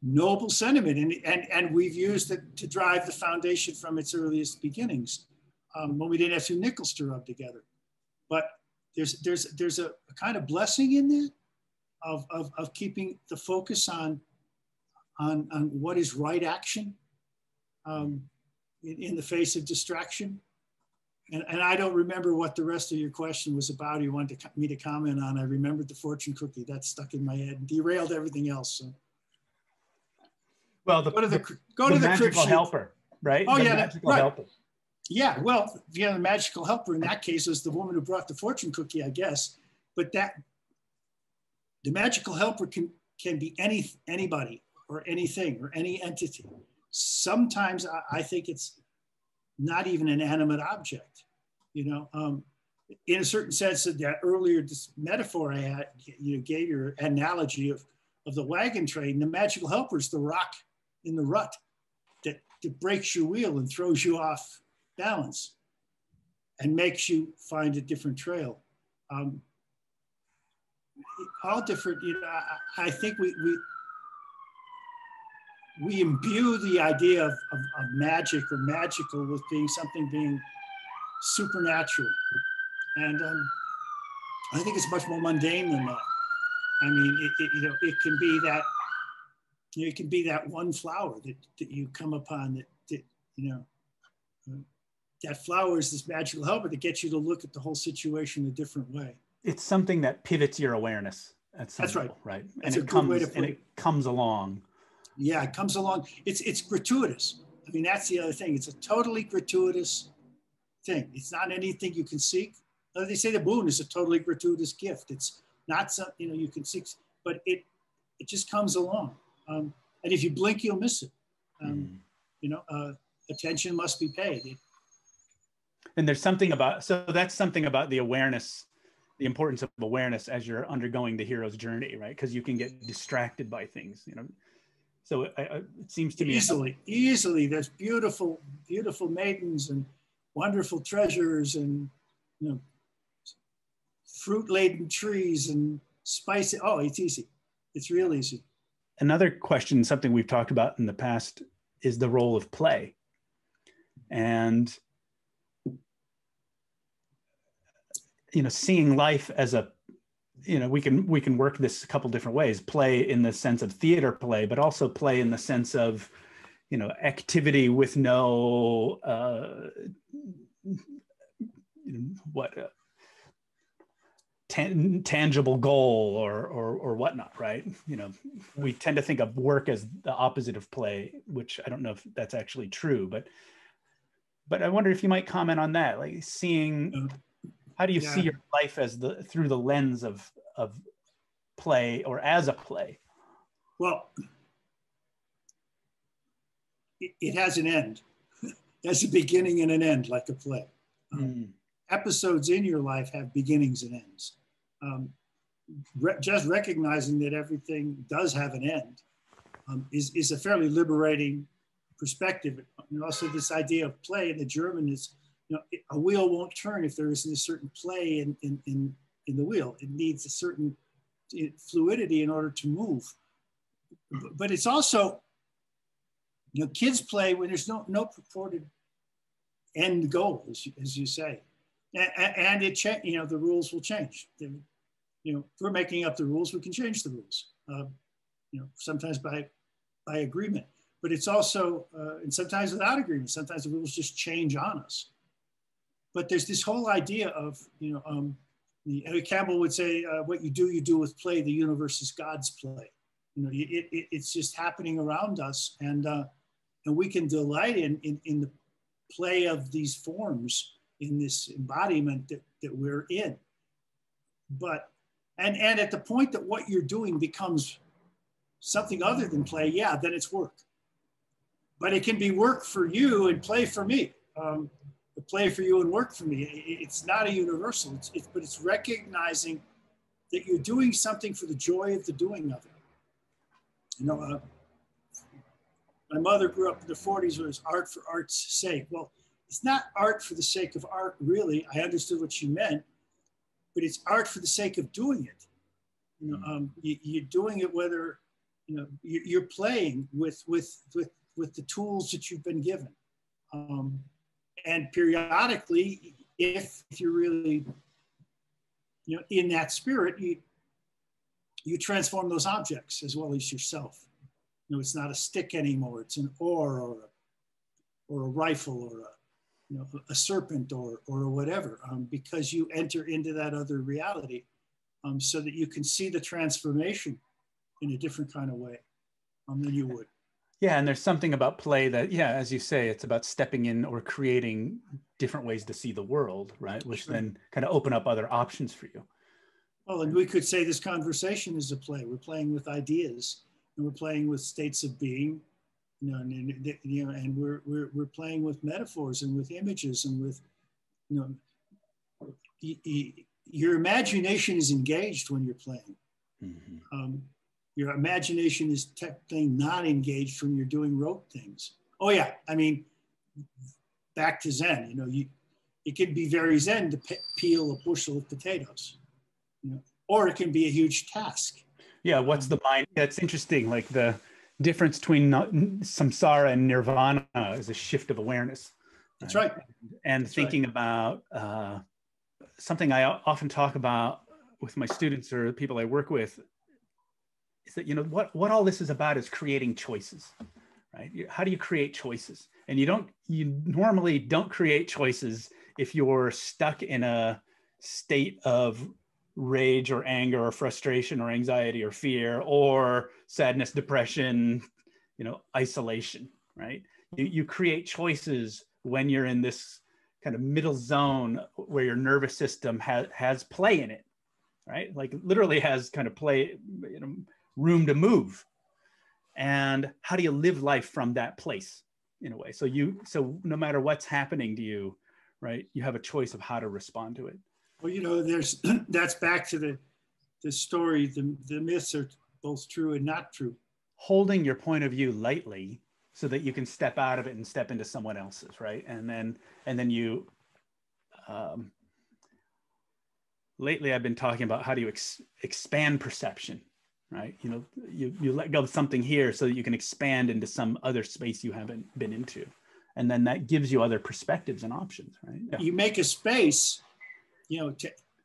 Noble sentiment. And we've used it to drive the foundation from its earliest beginnings, when we didn't have 2 nickels to rub together. But there's a kind of blessing in there of keeping the focus on what is right action in the face of distraction. And I don't remember what the rest of your question was about. You wanted me to comment on. I remembered the fortune cookie. That stuck in my head and derailed everything else. So. Well, go to the magical helper, right? Oh, the yeah, magical right. helper. Yeah, well, the magical helper in that case was the woman who brought the fortune cookie, I guess. But the magical helper can be anybody or anything or any entity. Sometimes I think it's not even an animate object, in a certain sense. That earlier metaphor I had, gave your analogy of the wagon train. The magical helper is the rock in the rut that breaks your wheel and throws you off balance and makes you find a different trail. All different, I think we imbue the idea of magic or magical with being supernatural. And I think it's much more mundane than that. I mean, it can be that, it can be that one flower that you come upon that flower is this magical helper that gets you to look at the whole situation a different way. It's something that pivots your awareness at some level, right? And it comes along. Yeah, it comes along. It's gratuitous. I mean, that's the other thing. It's a totally gratuitous thing. It's not anything you can seek. They say the boon is a totally gratuitous gift. It's not something you can seek, but it just comes along. And if you blink, you'll miss it. Attention must be paid. And there's something about the awareness, the importance of awareness as you're undergoing the hero's journey, right? Because you can get distracted by things, So it seems to me easily. There's beautiful maidens and wonderful treasures and, you know, fruit-laden trees and spicy. Oh, it's easy. It's real easy. Another question, something we've talked about in the past, is the role of play. And, you know, seeing life as a, you know, we can work this a couple different ways. Play in the sense of theater play, but also play in the sense of, you know, activity with no tangible goal or whatnot, right? You know, we tend to think of work as the opposite of play, which I don't know if that's actually true, but I wonder if you might comment on that, like seeing, how do you see your life as through the lens of play or as a play? Well, it has an end. It has a beginning and an end, like a play. Episodes in your life have beginnings and ends. Just recognizing that everything does have an end is a fairly liberating perspective. And also this idea of play in the German is, you know, a wheel won't turn if there isn't a certain play in the wheel. It needs a certain fluidity in order to move. But it's also, you know, kids play when there's no purported end goal, as you say. And you know, the rules will change. You know, if we're making up the rules, we can change the rules. You know, sometimes by agreement, but it's also, and sometimes without agreement. Sometimes the rules just change on us. But there's this whole idea of, you know, Campbell would say, what you do with play. The universe is God's play. You know, it's just happening around us, and we can delight in the play of these forms, in this embodiment that we're in. But, and at the point that what you're doing becomes something other than play, yeah, then it's work. But it can be work for you and play for me. Play for you and work for me. It's not a universal, but it's recognizing that you're doing something for the joy of the doing of it. You know, my mother grew up in the 40s where it was art for art's sake. Well, it's not art for the sake of art, really. I understood what she meant, but it's art for the sake of doing it. You know, you're doing it whether, you know, you're playing with the tools that you've been given. And periodically, if you're really, you know, in that spirit, you transform those objects as well as yourself. You know, it's not a stick anymore; it's an oar or a rifle or a serpent or whatever, because you enter into that other reality, so that you can see the transformation in a different kind of way than you would. Yeah, and there's something about play that, yeah, as you say, it's about stepping in or creating different ways to see the world, right? Which then kind of open up other options for you. Well, and we could say this conversation is a play. We're playing with ideas, and we're playing with states of being, you know, and we're playing with metaphors and with images and with, you know, your imagination is engaged when you're playing. Mm-hmm. Your imagination is technically not engaged when you're doing rote things. Oh yeah, I mean, back to Zen. You know, it can be very Zen to peel a bushel of potatoes, you know, or it can be a huge task. Yeah, what's the mind? That's interesting. Like the difference between samsara and nirvana is a shift of awareness. That's right. And that's thinking about something I often talk about with my students or people I work with is that, you know, what all this is about is creating choices, right? How do you create choices? And you normally don't create choices if you're stuck in a state of rage or anger or frustration or anxiety or fear or sadness, depression, you know, isolation, right? You create choices when you're in this kind of middle zone where your nervous system has play in it, right? Like literally has kind of play, you know, room to move. And how do you live life from that place in a way? So no matter what's happening to you, right, you have a choice of how to respond to it. Well, you know, that's back to the story. The myths are both true and not true. holding your point of view lightly so that you can step out of it and step into someone else's, right? And then you, lately I've been talking about how do you expand perception, right? You know, you let go of something here so that you can expand into some other space you haven't been into. And then that gives you other perspectives and options, right? Yeah. You make a space, you know,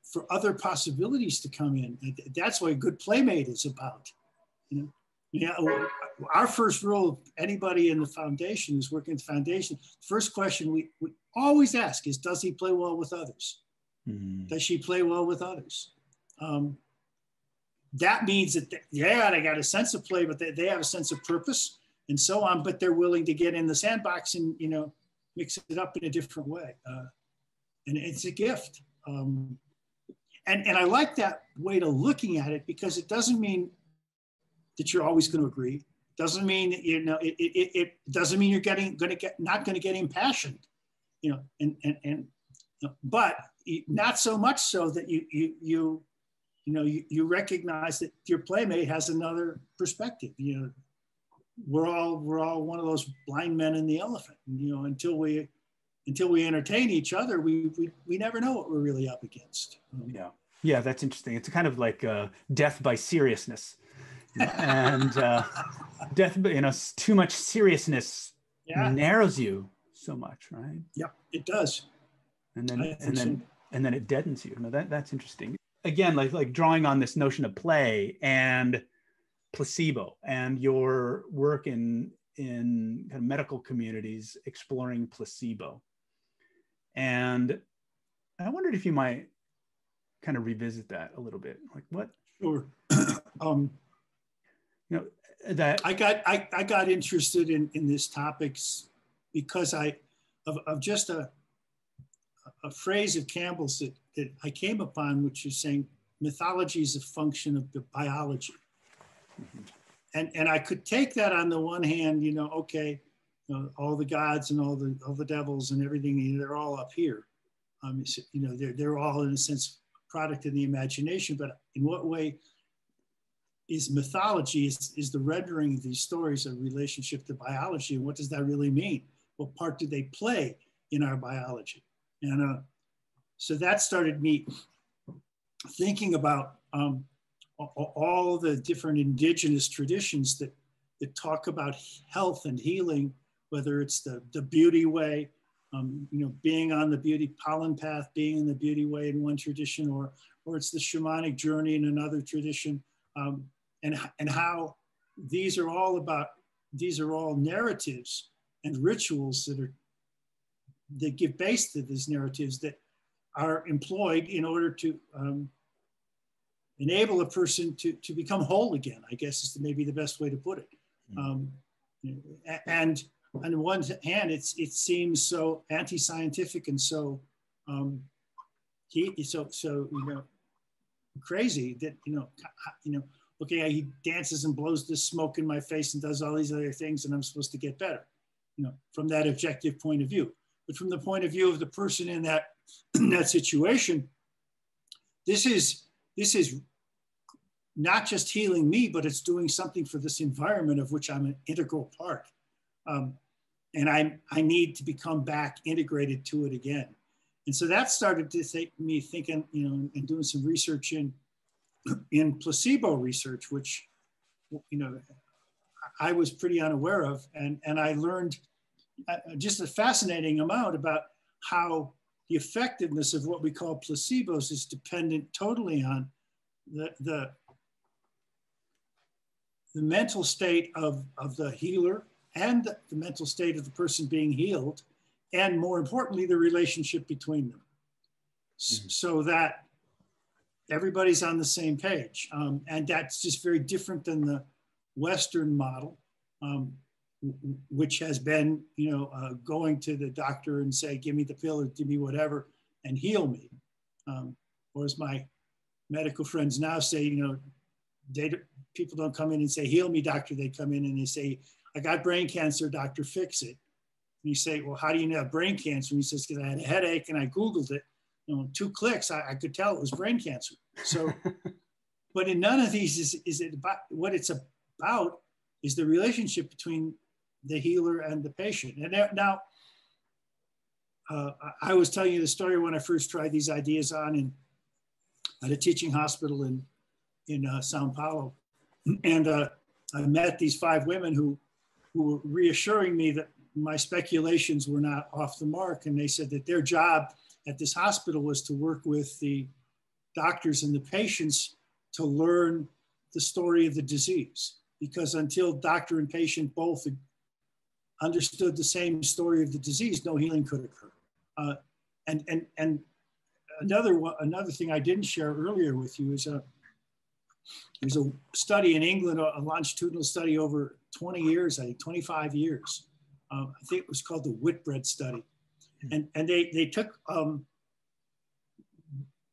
for other possibilities to come in. That's what a good playmate is about. You know, our first rule of anybody in the foundation who's working at the foundation, first question we always ask is, does he play well with others? Mm-hmm. Does she play well with others? That means that, they got a sense of play, but they have a sense of purpose and so on, but they're willing to get in the sandbox and, you know, mix it up in a different way. And it's a gift. And I like that way to looking at it, because it doesn't mean that you're always going to agree. Doesn't mean that, you know, it doesn't mean you're not going to get impassioned, you know, but not so much so that you recognize that your playmate has another perspective. You know, we're all one of those blind men in the elephant. You know, until we entertain each other, we never know what we're really up against. Yeah, that's interesting. It's kind of like death by seriousness, and death. You know, too much seriousness narrows you so much, right? Yep, it does. And then it deadens you. No, that's interesting. Again, like drawing on this notion of play and placebo, and your work in kind of medical communities exploring placebo. And I wondered if you might kind of revisit that a little bit. Like what? Sure. You know, that I got interested in this topics because of just a phrase of Campbell's that I came upon, which is saying mythology is a function of the biology. Mm-hmm. And I could take that on the one hand, you know, okay, you know, all the gods and all the devils and everything, you know, they're all up here. You know, they're all in a sense product of the imagination, but in what way is mythology, is the rendering of these stories a relationship to biology, and what does that really mean? What part do they play in our biology? And so that started me thinking about all the different indigenous traditions that talk about health and healing, whether it's the beauty way, you know, being on the beauty pollen path, being in the beauty way in one tradition, or it's the shamanic journey in another tradition, and how these are all narratives and rituals that give base to these narratives that are employed in order to enable a person to become whole again, I guess is maybe the best way to put it. And on the one hand, it seems so anti-scientific and so you know, crazy that, you know, okay, he dances and blows this smoke in my face and does all these other things, and I'm supposed to get better, you know, from that objective point of view. But from the point of view of the person in that situation, this is not just healing me, but it's doing something for this environment of which I'm an integral part. And I need to become back integrated to it again. And so that started to take me thinking, you know, and doing some research in placebo research, which, you know, I was pretty unaware of. And I learned just a fascinating amount about how the effectiveness of what we call placebos is dependent totally on the mental state of the healer and the mental state of the person being healed, and more importantly, the relationship between them, so that everybody's on the same page. And that's just very different than the Western model, which has been, you know, going to the doctor and say, give me the pill or give me whatever and heal me. Or as my medical friends now say, you know, people don't come in and say, heal me, doctor. They come in and they say, I got brain cancer, doctor, fix it. And you say, well, how do you know brain cancer? And he says, because I had a headache and I Googled it. You know, 2 clicks, I could tell it was brain cancer. So, but in none of these is it about what it's about is the relationship between the healer and the patient. And now, I was telling you the story when I first tried these ideas on at a teaching hospital in Sao Paulo. And I met these 5 women who were reassuring me that my speculations were not off the mark. And they said that their job at this hospital was to work with the doctors and the patients to learn the story of the disease. Because until doctor and patient both understood the same story of the disease, no healing could occur. And another thing I didn't share earlier with you is there's a study in England, a longitudinal study over 20 years, I think 25 years. I think it was called the Whitbread study. And they took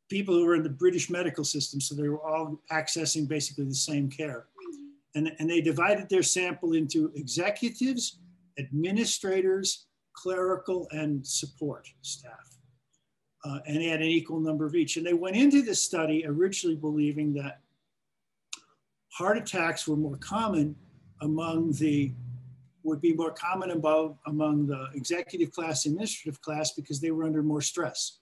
people who were in the British medical system, so they were all accessing basically the same care. And they divided their sample into executives, administrators, clerical, and support staff. And they had an equal number of each. And they went into this study originally believing that heart attacks were more common among the executive class, administrative class, because they were under more stress.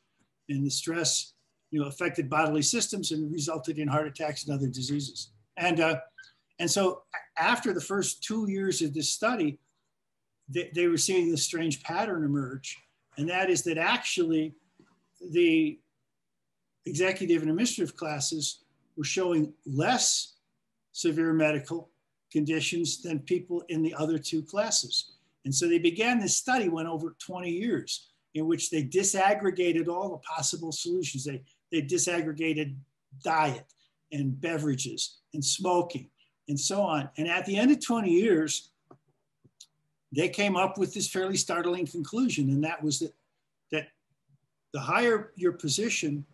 And the stress, affected bodily systems and resulted in heart attacks and other diseases. And so after the first 2 years of this study, they were seeing this strange pattern emerge. And that is that actually the executive and administrative classes were showing less severe medical conditions than people in the other 2 classes. And so they began this study, went over 20 years, in which they disaggregated all the possible solutions. They disaggregated diet and beverages and smoking and so on. And at the end of 20 years, they came up with this fairly startling conclusion. And that was that the higher your position,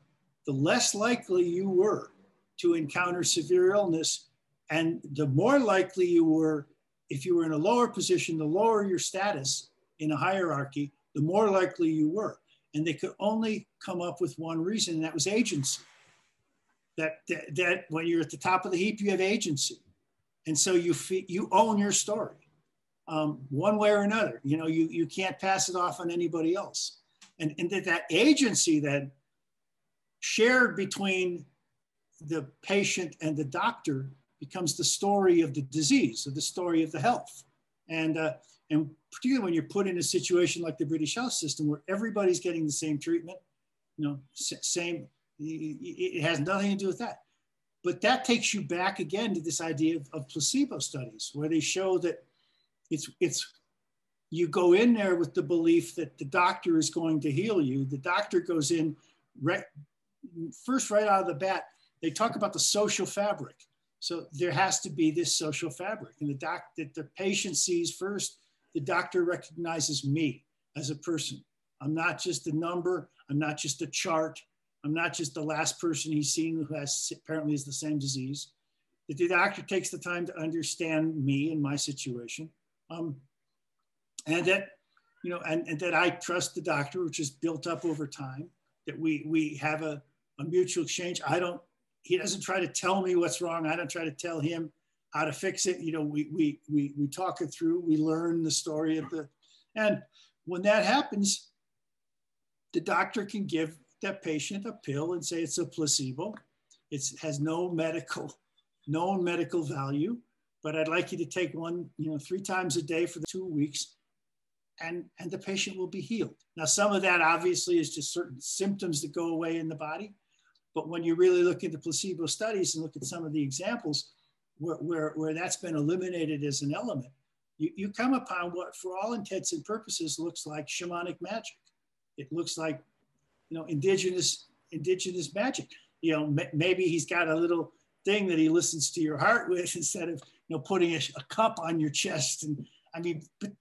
the less likely you were to encounter severe illness. And the more likely you were, if you were in a lower position, the lower your status in a hierarchy, the more likely you were. And they could only come up with one reason, and that was agency. That when you're at the top of the heap, you have agency. And so you own your story one way or another. You can't pass it off on anybody else. And that agency then shared between the patient and the doctor becomes the story of the disease, or the story of the health. And particularly when you're put in a situation like the British health system, where everybody's getting the same treatment, it has nothing to do with that. But that takes you back again to this idea of placebo studies, where they show that you go in there with the belief that the doctor is going to heal you. The doctor goes in first, right out of the bat, they talk about the social fabric. So there has to be this social fabric, and that the patient sees first. The doctor recognizes me as a person. I'm not just a number. I'm not just a chart. I'm not just the last person he's seen who apparently is the same disease. That the doctor takes the time to understand me and my situation, and that and that I trust the doctor, which is built up over time. That we have a mutual exchange. He doesn't try to tell me what's wrong. I don't try to tell him how to fix it. We talk it through. We learn the story and when that happens, the doctor can give that patient a pill and say it's a placebo. It has no known medical value, but I'd like you to take one, 3 times a day for the 2 weeks, and the patient will be healed. Now, some of that obviously is just certain symptoms that go away in the body. But when you really look at the placebo studies and look at some of the examples where that's been eliminated as an element, you come upon what, for all intents and purposes, looks like shamanic magic. It looks like, indigenous magic. Maybe he's got a little thing that he listens to your heart with instead of, putting a cup on your chest. And but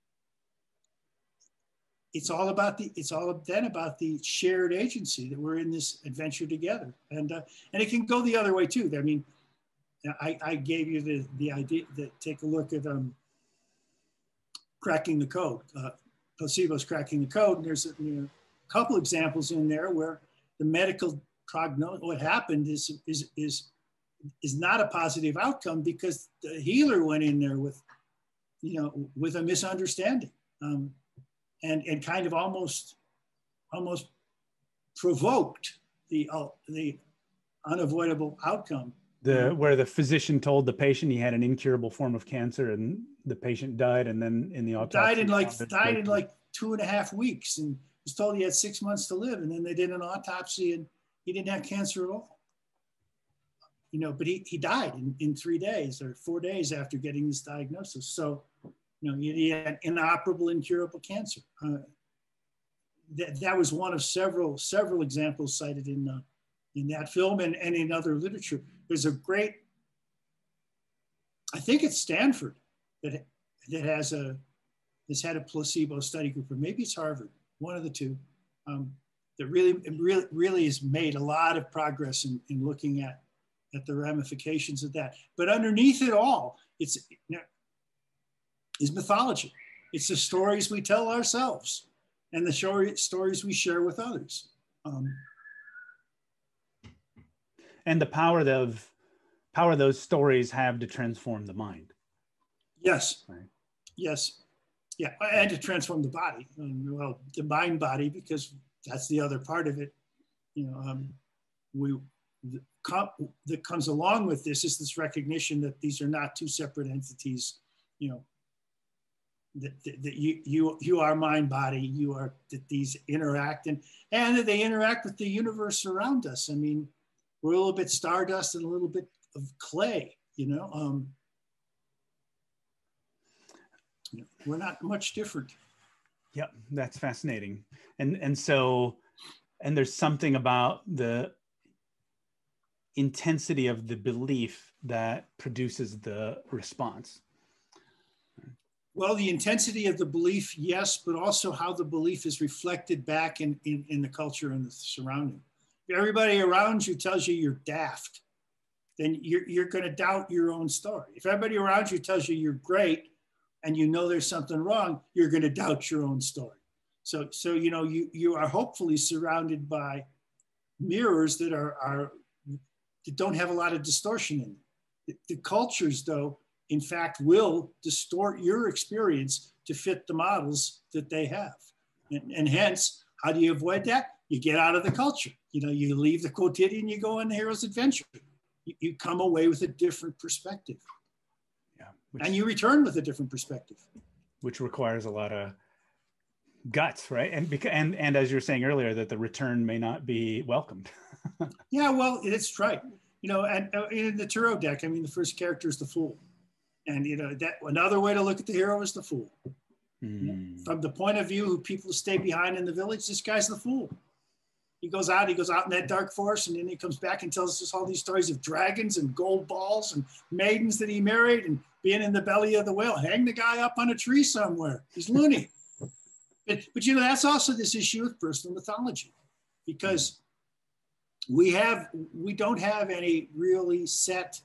it's all then about the shared agency that we're in this adventure together. And it can go the other way too. I gave you the idea that take a look at cracking the code. Placebo's cracking the code. And there's a couple examples in there where the medical prognosis, what happened is not a positive outcome because the healer went in there with with a misunderstanding, and kind of almost provoked the unavoidable outcome. Where the physician told the patient he had an incurable form of cancer, and the patient died, and then in the autopsy died in like 2.5 weeks, and was told he had 6 months to live, and then they did an autopsy and he didn't have cancer at all. But he died in 3 days or 4 days after getting this diagnosis. So, he had inoperable, incurable cancer. That was one of several examples cited in that film and in other literature. There's a great, I think it's Stanford that has had a placebo study group, or maybe it's Harvard, one of the two, that really has made a lot of progress in looking at the ramifications of that. But underneath it all, is mythology. It's the stories we tell ourselves and the stories we share with others. And the power those stories have to transform the mind. Yes. Right. Yes. Yeah. And to transform the body. Well, the mind body, because that's the other part of it. That comes along with this is this recognition that these are not two separate entities. That you are mind body. That these interact and that they interact with the universe around us. I mean, we're a little bit stardust and a little bit of clay. We're not much different. Yep, that's fascinating. And so there's something about the intensity of the belief that produces the response. Well, the intensity of the belief, yes, but also how the belief is reflected back in the culture and the surrounding. If everybody around you tells you you're daft, then you're going to doubt your own story. If everybody around you tells you you're great and there's something wrong, you're going to doubt your own story. So you are hopefully surrounded by mirrors that that don't have a lot of distortion in them. The cultures, though, in fact, will distort your experience to fit the models that they have. And hence, how do you avoid that? You get out of the culture. You leave the quotidian, you go on the hero's adventure. You come away with a different perspective. Yeah. And you return with a different perspective. Which requires a lot of guts, right? And as you were saying earlier, that the return may not be welcomed. Yeah, well, it's right. And in the tarot deck, I mean, the first character is the fool. And that another way to look at the hero is the fool. From the point of view of people who stay behind in the village, this guy's the fool. He goes out in that dark forest, and then he comes back and tells us all these stories of dragons and gold balls and maidens that he married and being in the belly of the whale. Hang the guy up on a tree somewhere. He's loony. But that's also this issue with personal mythology, because we don't have any really set.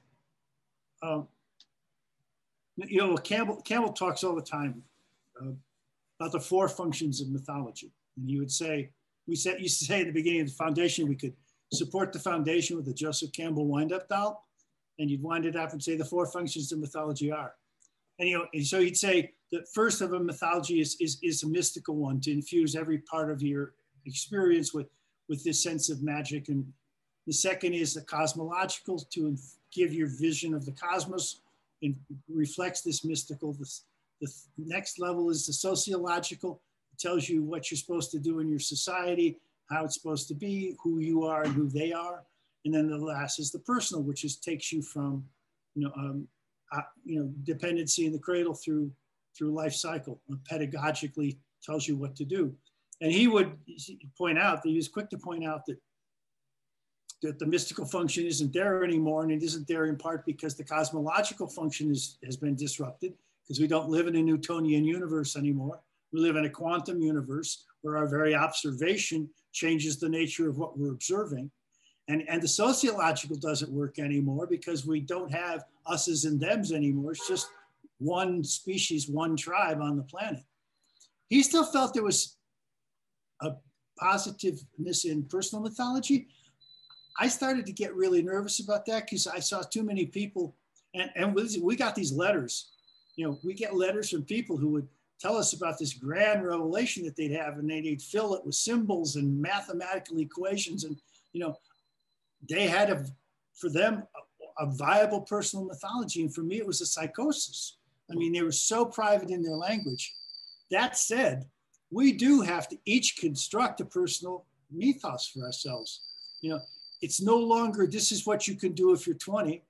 Campbell talks all the time about the 4 functions of mythology, and he would say, used to say at the beginning of the foundation, we could support the foundation with a Joseph Campbell wind-up doll, and you'd wind it up and say the 4 functions of mythology are. And so he'd say the first of a mythology is a mystical one, to infuse every part of your experience with this sense of magic. And the second is the cosmological, to give your vision of the cosmos and reflects this mystical. The next level is the sociological. It tells you what you're supposed to do in your society, how it's supposed to be, who you are and who they are. And then the last is the personal, which takes you from dependency in the cradle through life cycle. Pedagogically tells you what to do. And he would point out that he was quick to point out that the mystical function isn't there anymore, and it isn't there in part because the cosmological function has been disrupted, because we don't live in a Newtonian universe anymore. We live in a quantum universe where our very observation changes the nature of what we're observing. And the sociological doesn't work anymore because we don't have us's and them's anymore. It's just one species, one tribe on the planet. He still felt there was a positiveness in personal mythology. I started to get really nervous about that because I saw too many people, and we got these letters You know, we get letters from people who would tell us about this grand revelation that they'd have, and they'd fill it with symbols and mathematical equations. And, you know, they had for them, a viable personal mythology. And for me, it was a psychosis. I mean, they were so private in their language. That said, we do have to each construct a personal mythos for ourselves. You know, it's no longer, this is what you can do if you're 20,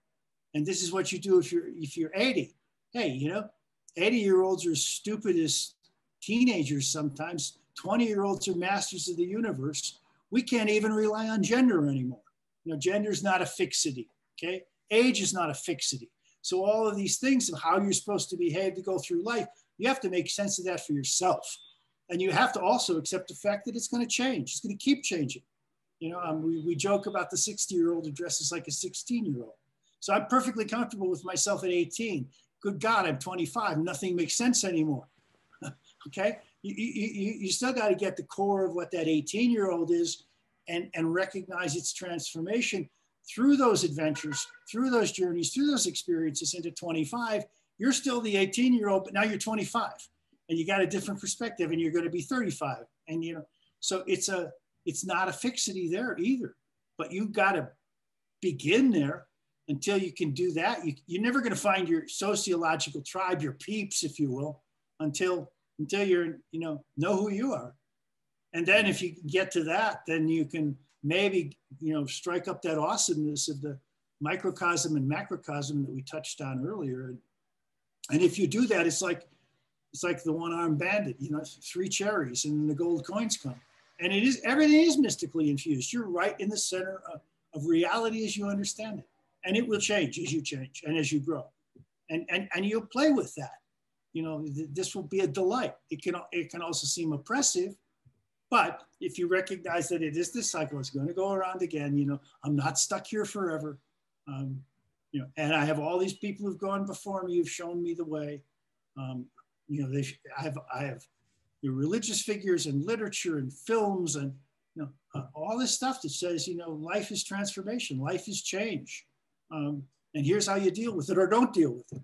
and this is what you do if you're 80. Hey, you know, 80-year-olds are as stupid as teenagers sometimes. 20-year-olds are masters of the universe. We can't even rely on gender anymore. You know, gender is not a fixity, okay? Age is not a fixity. So all of these things of how you're supposed to behave to go through life, you have to make sense of that for yourself. And you have to also accept the fact that it's going to change. It's going to keep changing. You know, we joke about the 60-year-old who dresses like a 16-year-old. So I'm perfectly comfortable with myself at 18. Good God, I'm 25. Nothing makes sense anymore. Okay? You still got to get the core of what that 18-year-old is and recognize its transformation through those adventures, through those journeys, through those experiences into 25. You're still the 18-year-old, but now you're 25 and you got a different perspective and you're going to be 35. And, you know, so it's not a fixity there either, but you got to begin there. Until you can do that, you're never going to find your sociological tribe, your peeps, if you will, until you're, you know who you are. And then if you get to that, then you can maybe, you know, strike up that awesomeness of the microcosm and macrocosm that we touched on earlier. And if you do that, it's like the one-armed bandit, you know, 3 cherries and the gold coins come. And everything is mystically infused. You're right in the center of reality as you understand it. And it will change as you change and as you grow. And you'll play with that. You know, this will be a delight. It can also seem oppressive, but if you recognize that it is this cycle, it's going to go around again. You know, I'm not stuck here forever. You know, and I have all these people who've gone before me, who've shown me the way. You know, I have the religious figures and literature and films and, you know, all this stuff that says, you know, life is transformation, life is change. And here's how you deal with it or don't deal with it.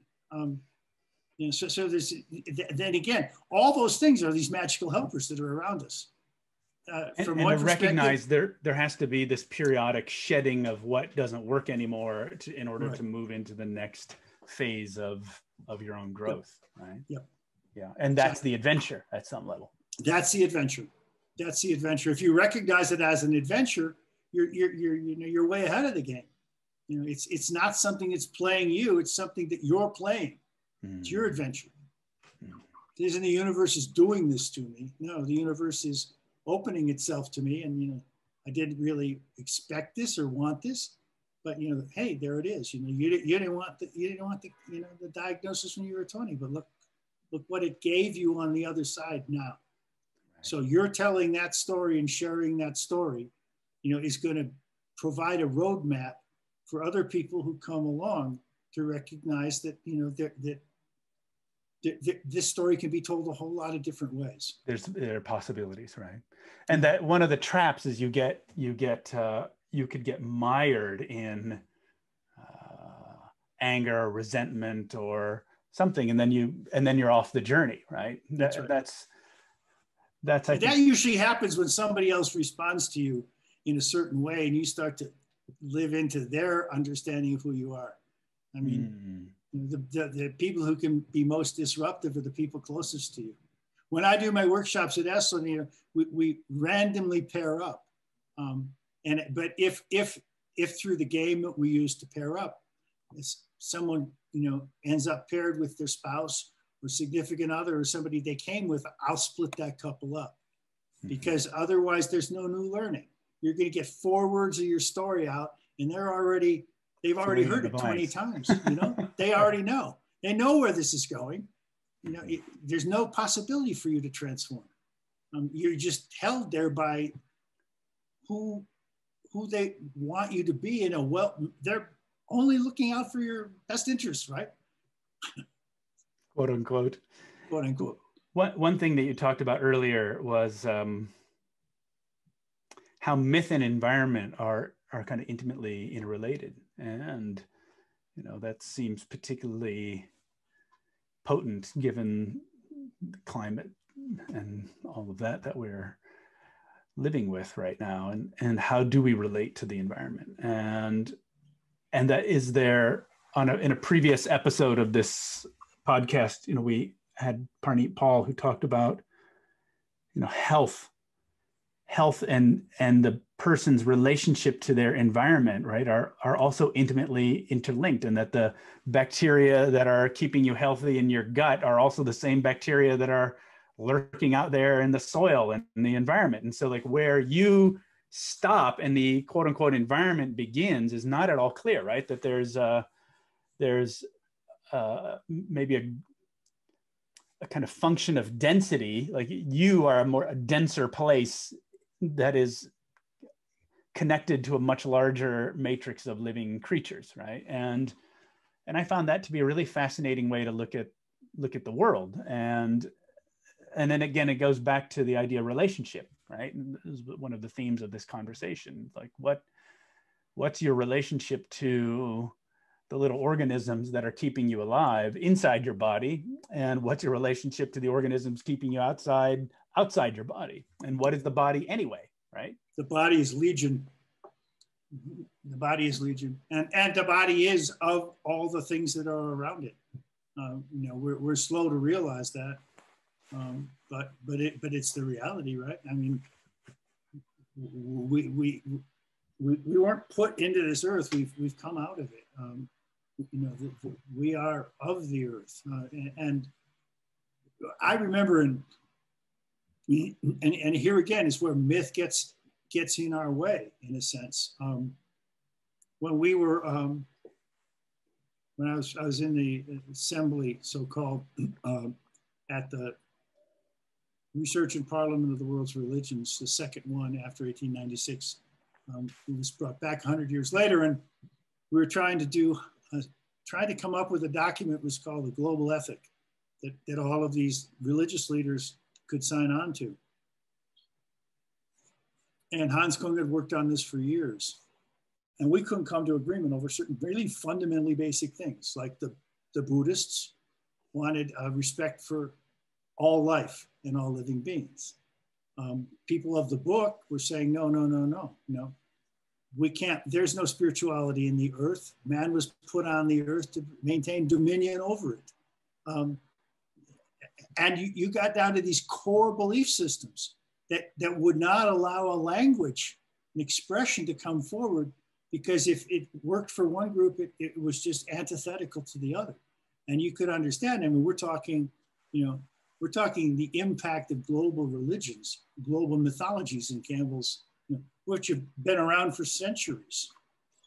You know, so there's, then again, all those things are these magical helpers that are around us. And to recognize there has to be this periodic shedding of what doesn't work anymore in order to move into the next phase of your own growth, right? Yep. Yeah, and that's the adventure at some level. That's the adventure. That's the adventure. If you recognize it as an adventure, you're way ahead of the game. You know, it's not something that's playing you. It's something that you're playing. It's your adventure. It isn't the universe is doing this to me. No, the universe is opening itself to me. And, you know, I didn't really expect this or want this, but, you know, hey, there it is. You know, you didn't want the you know, the diagnosis when you were 20, but look what it gave you on the other side now. Right. So you're telling that story and sharing that story, you know, is going to provide a roadmap for other people who come along to recognize that, you know, that this story can be told a whole lot of different ways. There are possibilities, right? And that one of the traps is you could get mired in anger or resentment or something, and then you're off the journey, right? That's right. That usually happens when somebody else responds to you in a certain way, and you start to live into their understanding of who you are. I mean, the people who can be most disruptive are the people closest to you. When I do my workshops at Esalen, you know, we randomly pair up. But if through the game that we use to pair up, someone, you know, ends up paired with their spouse or significant other or somebody they came with, I'll split that couple up, because otherwise there's no new learning. You're going to get 4 words of your story out, and they've already heard it 20 times. You know, they already know. They know where this is going. You know, there's no possibility for you to transform. You're just held there by who they want you to be. In they're only looking out for your best interests, right? Quote unquote. Quote unquote. One thing that you talked about earlier was how myth and environment are kind of intimately interrelated, and you know that seems particularly potent given the climate and all of that we're living with right now, and how do we relate to the environment? And that is there in a previous episode of this podcast, we had Parneet Paul, who talked about, health and the person's relationship to their environment, right, are also intimately interlinked, and that the bacteria that are keeping you healthy in your gut are also the same bacteria that are lurking out there in the soil and in the environment. And so, like, where you stop and the quote unquote environment begins is not at all clear, right? That there's maybe a kind of function of density, like you are a denser place that is connected to a much larger matrix of living creatures, right? And I found that to be a really fascinating way to look at the world. And then again, it goes back to the idea of relationship, right? And this is one of the themes of this conversation. Like, what's your relationship to the little organisms that are keeping you alive inside your body, and what's your relationship to the organisms keeping you outside your body? And what is the body anyway, right? The body is legion. The body is legion, and the body is of all the things that are around it. We're slow to realize that, but it's the reality, right? I mean, we weren't put into this earth. We've come out of it. We are of the earth, and I remember, and here again is where myth gets in our way, in a sense. When we were, when I was in the assembly, so-called, at the Research and Parliament of the World's Religions, the second one after 1896, it was brought back 100 years later, and we were trying to come up with a document that was called the Global Ethic, that all of these religious leaders could sign on to. And Hans Kung had worked on this for years. And we couldn't come to agreement over certain really fundamentally basic things, like the Buddhists wanted respect for all life and all living beings. People of the book were saying, no. We can't, there's no spirituality in the earth. Man was put on the earth to maintain dominion over it. And you got down to these core belief systems that would not allow a language, an expression to come forward, because if it worked for one group, it was just antithetical to the other. And you could understand, I mean, we're talking the impact of global religions, global mythologies in Campbell's, which have been around for centuries.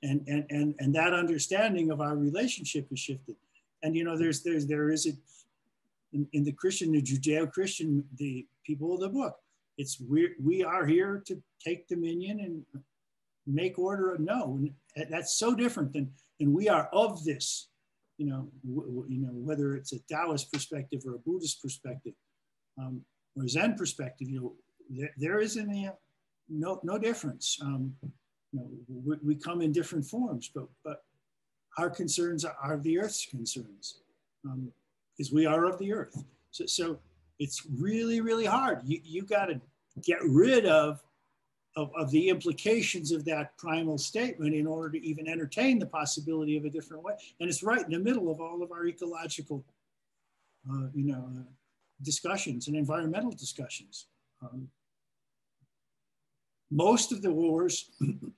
And that understanding of our relationship has shifted. And, there is in the Christian, the Judeo-Christian, the people of the book, we are here to take dominion and make order. No, that's so different than we are of this, whether it's a Taoist perspective or a Buddhist perspective, or a Zen perspective, there isn't no difference. We come in different forms, but our concerns are the earth's concerns, because we are of the earth. So it's really, really hard. You got to get rid of the implications of that primal statement in order to even entertain the possibility of a different way. And it's right in the middle of all of our ecological, discussions and environmental discussions. Most of the wars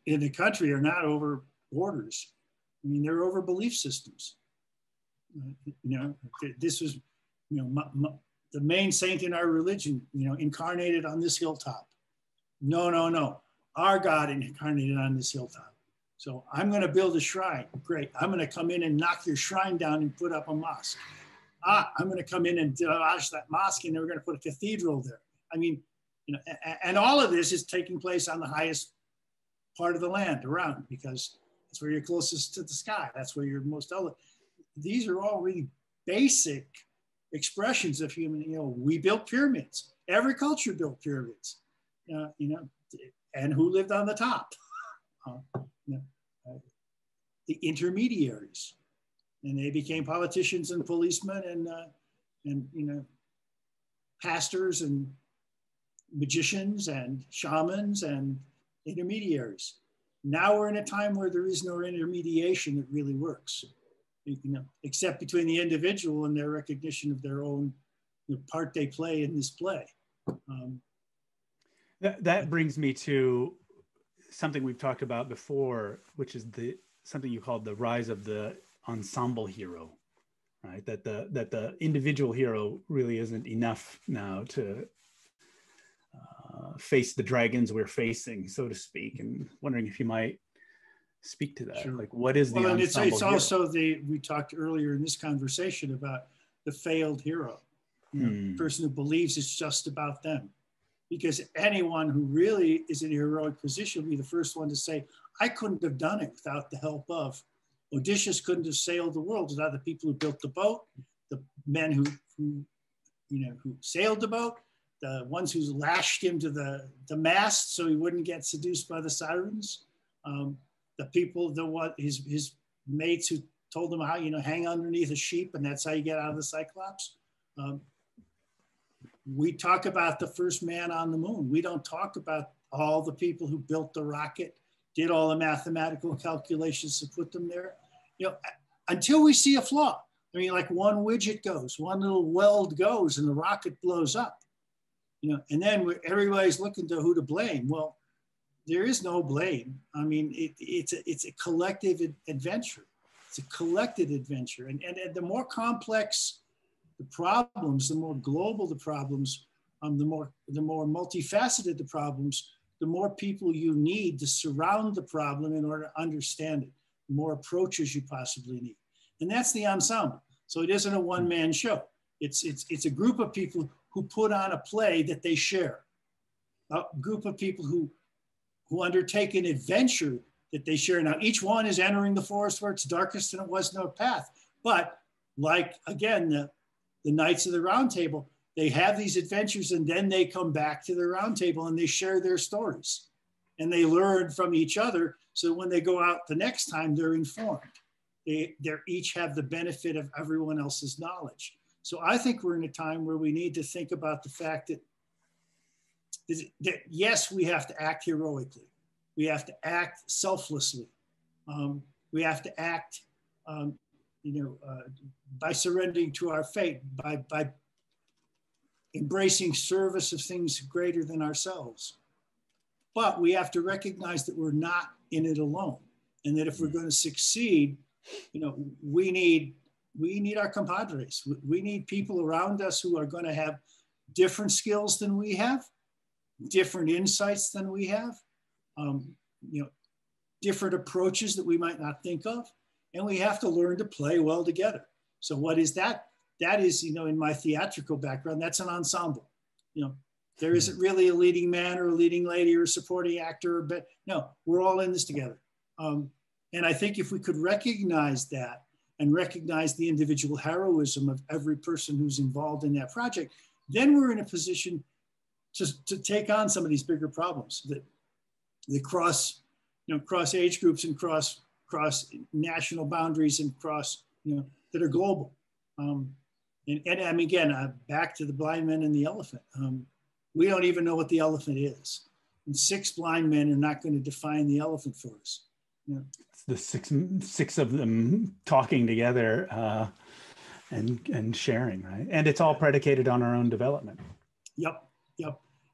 in the country are not over borders. I mean, they're over belief systems. This was, the main saint in our religion, incarnated on this hilltop. No. Our God incarnated on this hilltop. So I'm going to build a shrine. Great. I'm going to come in and knock your shrine down and put up a mosque. I'm going to come in and demolish that mosque, and then we're going to put a cathedral there. I mean, and all of this is taking place on the highest part of the land around, because that's where you're closest to the sky. That's where you're most elevated. These are all really basic expressions of human, we built pyramids. Every culture built pyramids, and who lived on the top? The intermediaries. And they became politicians and policemen and pastors and magicians and shamans and intermediaries. Now we're in a time where there is no intermediation that really works, except between the individual and their recognition of their own part they play in this play. That brings me to something we've talked about before, which is something you called the rise of the ensemble hero, right? That the individual hero really isn't enough now to face the dragons we're facing, so to speak. And wondering if you might speak to that. Sure. Like, what is the ensemble it's hero? Also we talked earlier in this conversation about the failed hero, the person who believes it's just about them. Because anyone who really is in a heroic position will be the first one to say, I couldn't have done it without the help of. Odysseus couldn't have sailed the world without the people who built the boat, the men who sailed the boat, the ones who lashed him to the mast so he wouldn't get seduced by the sirens, the people, his mates who told him how, hang underneath a sheep and that's how you get out of the Cyclops. We talk about the first man on the moon. We don't talk about all the people who built the rocket, did all the mathematical calculations to put them there. Until we see a flaw. I mean, like one widget goes, one little weld goes and the rocket blows up. And then everybody's looking to who to blame. Well, there is no blame. I mean, it's a collective adventure. It's a collective adventure. And the more complex the problems, the more global the problems, the more multifaceted the problems, the more people you need to surround the problem in order to understand it, the more approaches you possibly need. And that's the ensemble. So it isn't a one-man show. It's a group of people who put on a play that they share, a group of people who undertake an adventure that they share. Now, each one is entering the forest where it's darkest and it was no path. But like, again, the Knights of the Round Table, they have these adventures and then they come back to the round table and they share their stories and they learn from each other. So when they go out the next time, they're informed. They each have the benefit of everyone else's knowledge. So I think we're in a time where we need to think about the fact that yes, we have to act heroically. We have to act selflessly. We have to act, by surrendering to our fate, by embracing service of things greater than ourselves. But we have to recognize that we're not in it alone, and that if we're going to succeed, we need our compadres. We need people around us who are going to have different skills than we have, different insights than we have, different approaches that we might not think of. And we have to learn to play well together. So what is that? That is, in my theatrical background, that's an ensemble. There isn't really a leading man or a leading lady or a supporting actor, but no, we're all in this together. And I think if we could recognize that and recognize the individual heroism of every person who's involved in that project, then we're in a position to take on some of these bigger problems that cross age groups and cross national boundaries and that are global. And I mean, again, back to the blind men and the elephant. We don't even know what the elephant is. And 6 blind men are not going to define the elephant for us. It's the six of them talking together and sharing, right? And it's all predicated on our own development. Yep.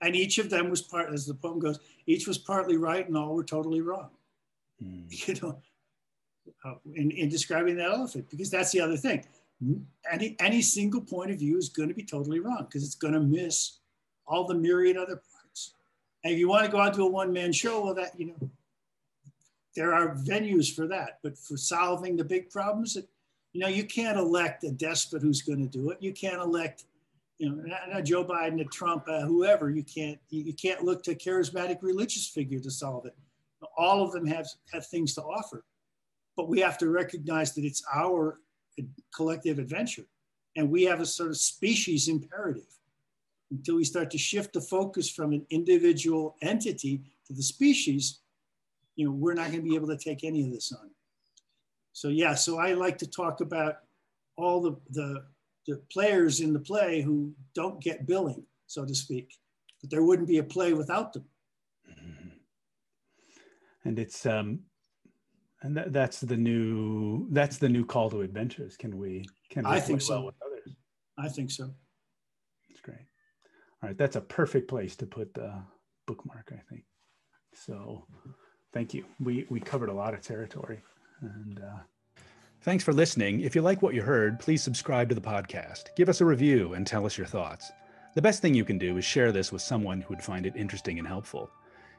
And each of them was as the poem goes, each was partly right and all were totally wrong. In describing that elephant, because that's the other thing. Any single point of view is going to be totally wrong because it's going to miss all the myriad other parts. And if you want to go out to a one-man show, well, that there are venues for that. But for solving the big problems, you can't elect a despot who's going to do it. You can't elect, not Joe Biden, a Trump, whoever. You can't look to a charismatic religious figure to solve it. All of them have things to offer. But we have to recognize that it's our collective adventure. And we have a sort of species imperative. Until we start to shift the focus from an individual entity to the species, we're not going to be able to take any of this on. So yeah, so I like to talk about all the players in the play who don't get billing, so to speak. But there wouldn't be a play without them. Mm-hmm. And it's that's the new call to adventures. Can we I think play so. well with others? I think so. That's great. All right, that's a perfect place to put the bookmark, I think. So thank you. We covered a lot of territory. And thanks for listening. If you like what you heard, please subscribe to the podcast. Give us a review and tell us your thoughts. The best thing you can do is share this with someone who would find it interesting and helpful.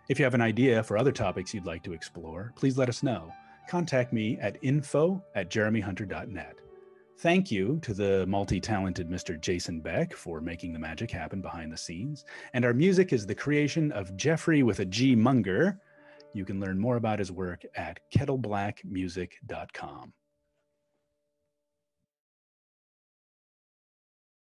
If you have an idea for other topics you'd like to explore, please let us know. Contact me at info@jeremyhunter.net. Thank you to the multi-talented Mr. Jason Beck for making the magic happen behind the scenes. And our music is the creation of Jeffrey with a G Munger. You can learn more about his work at kettleblackmusic.com.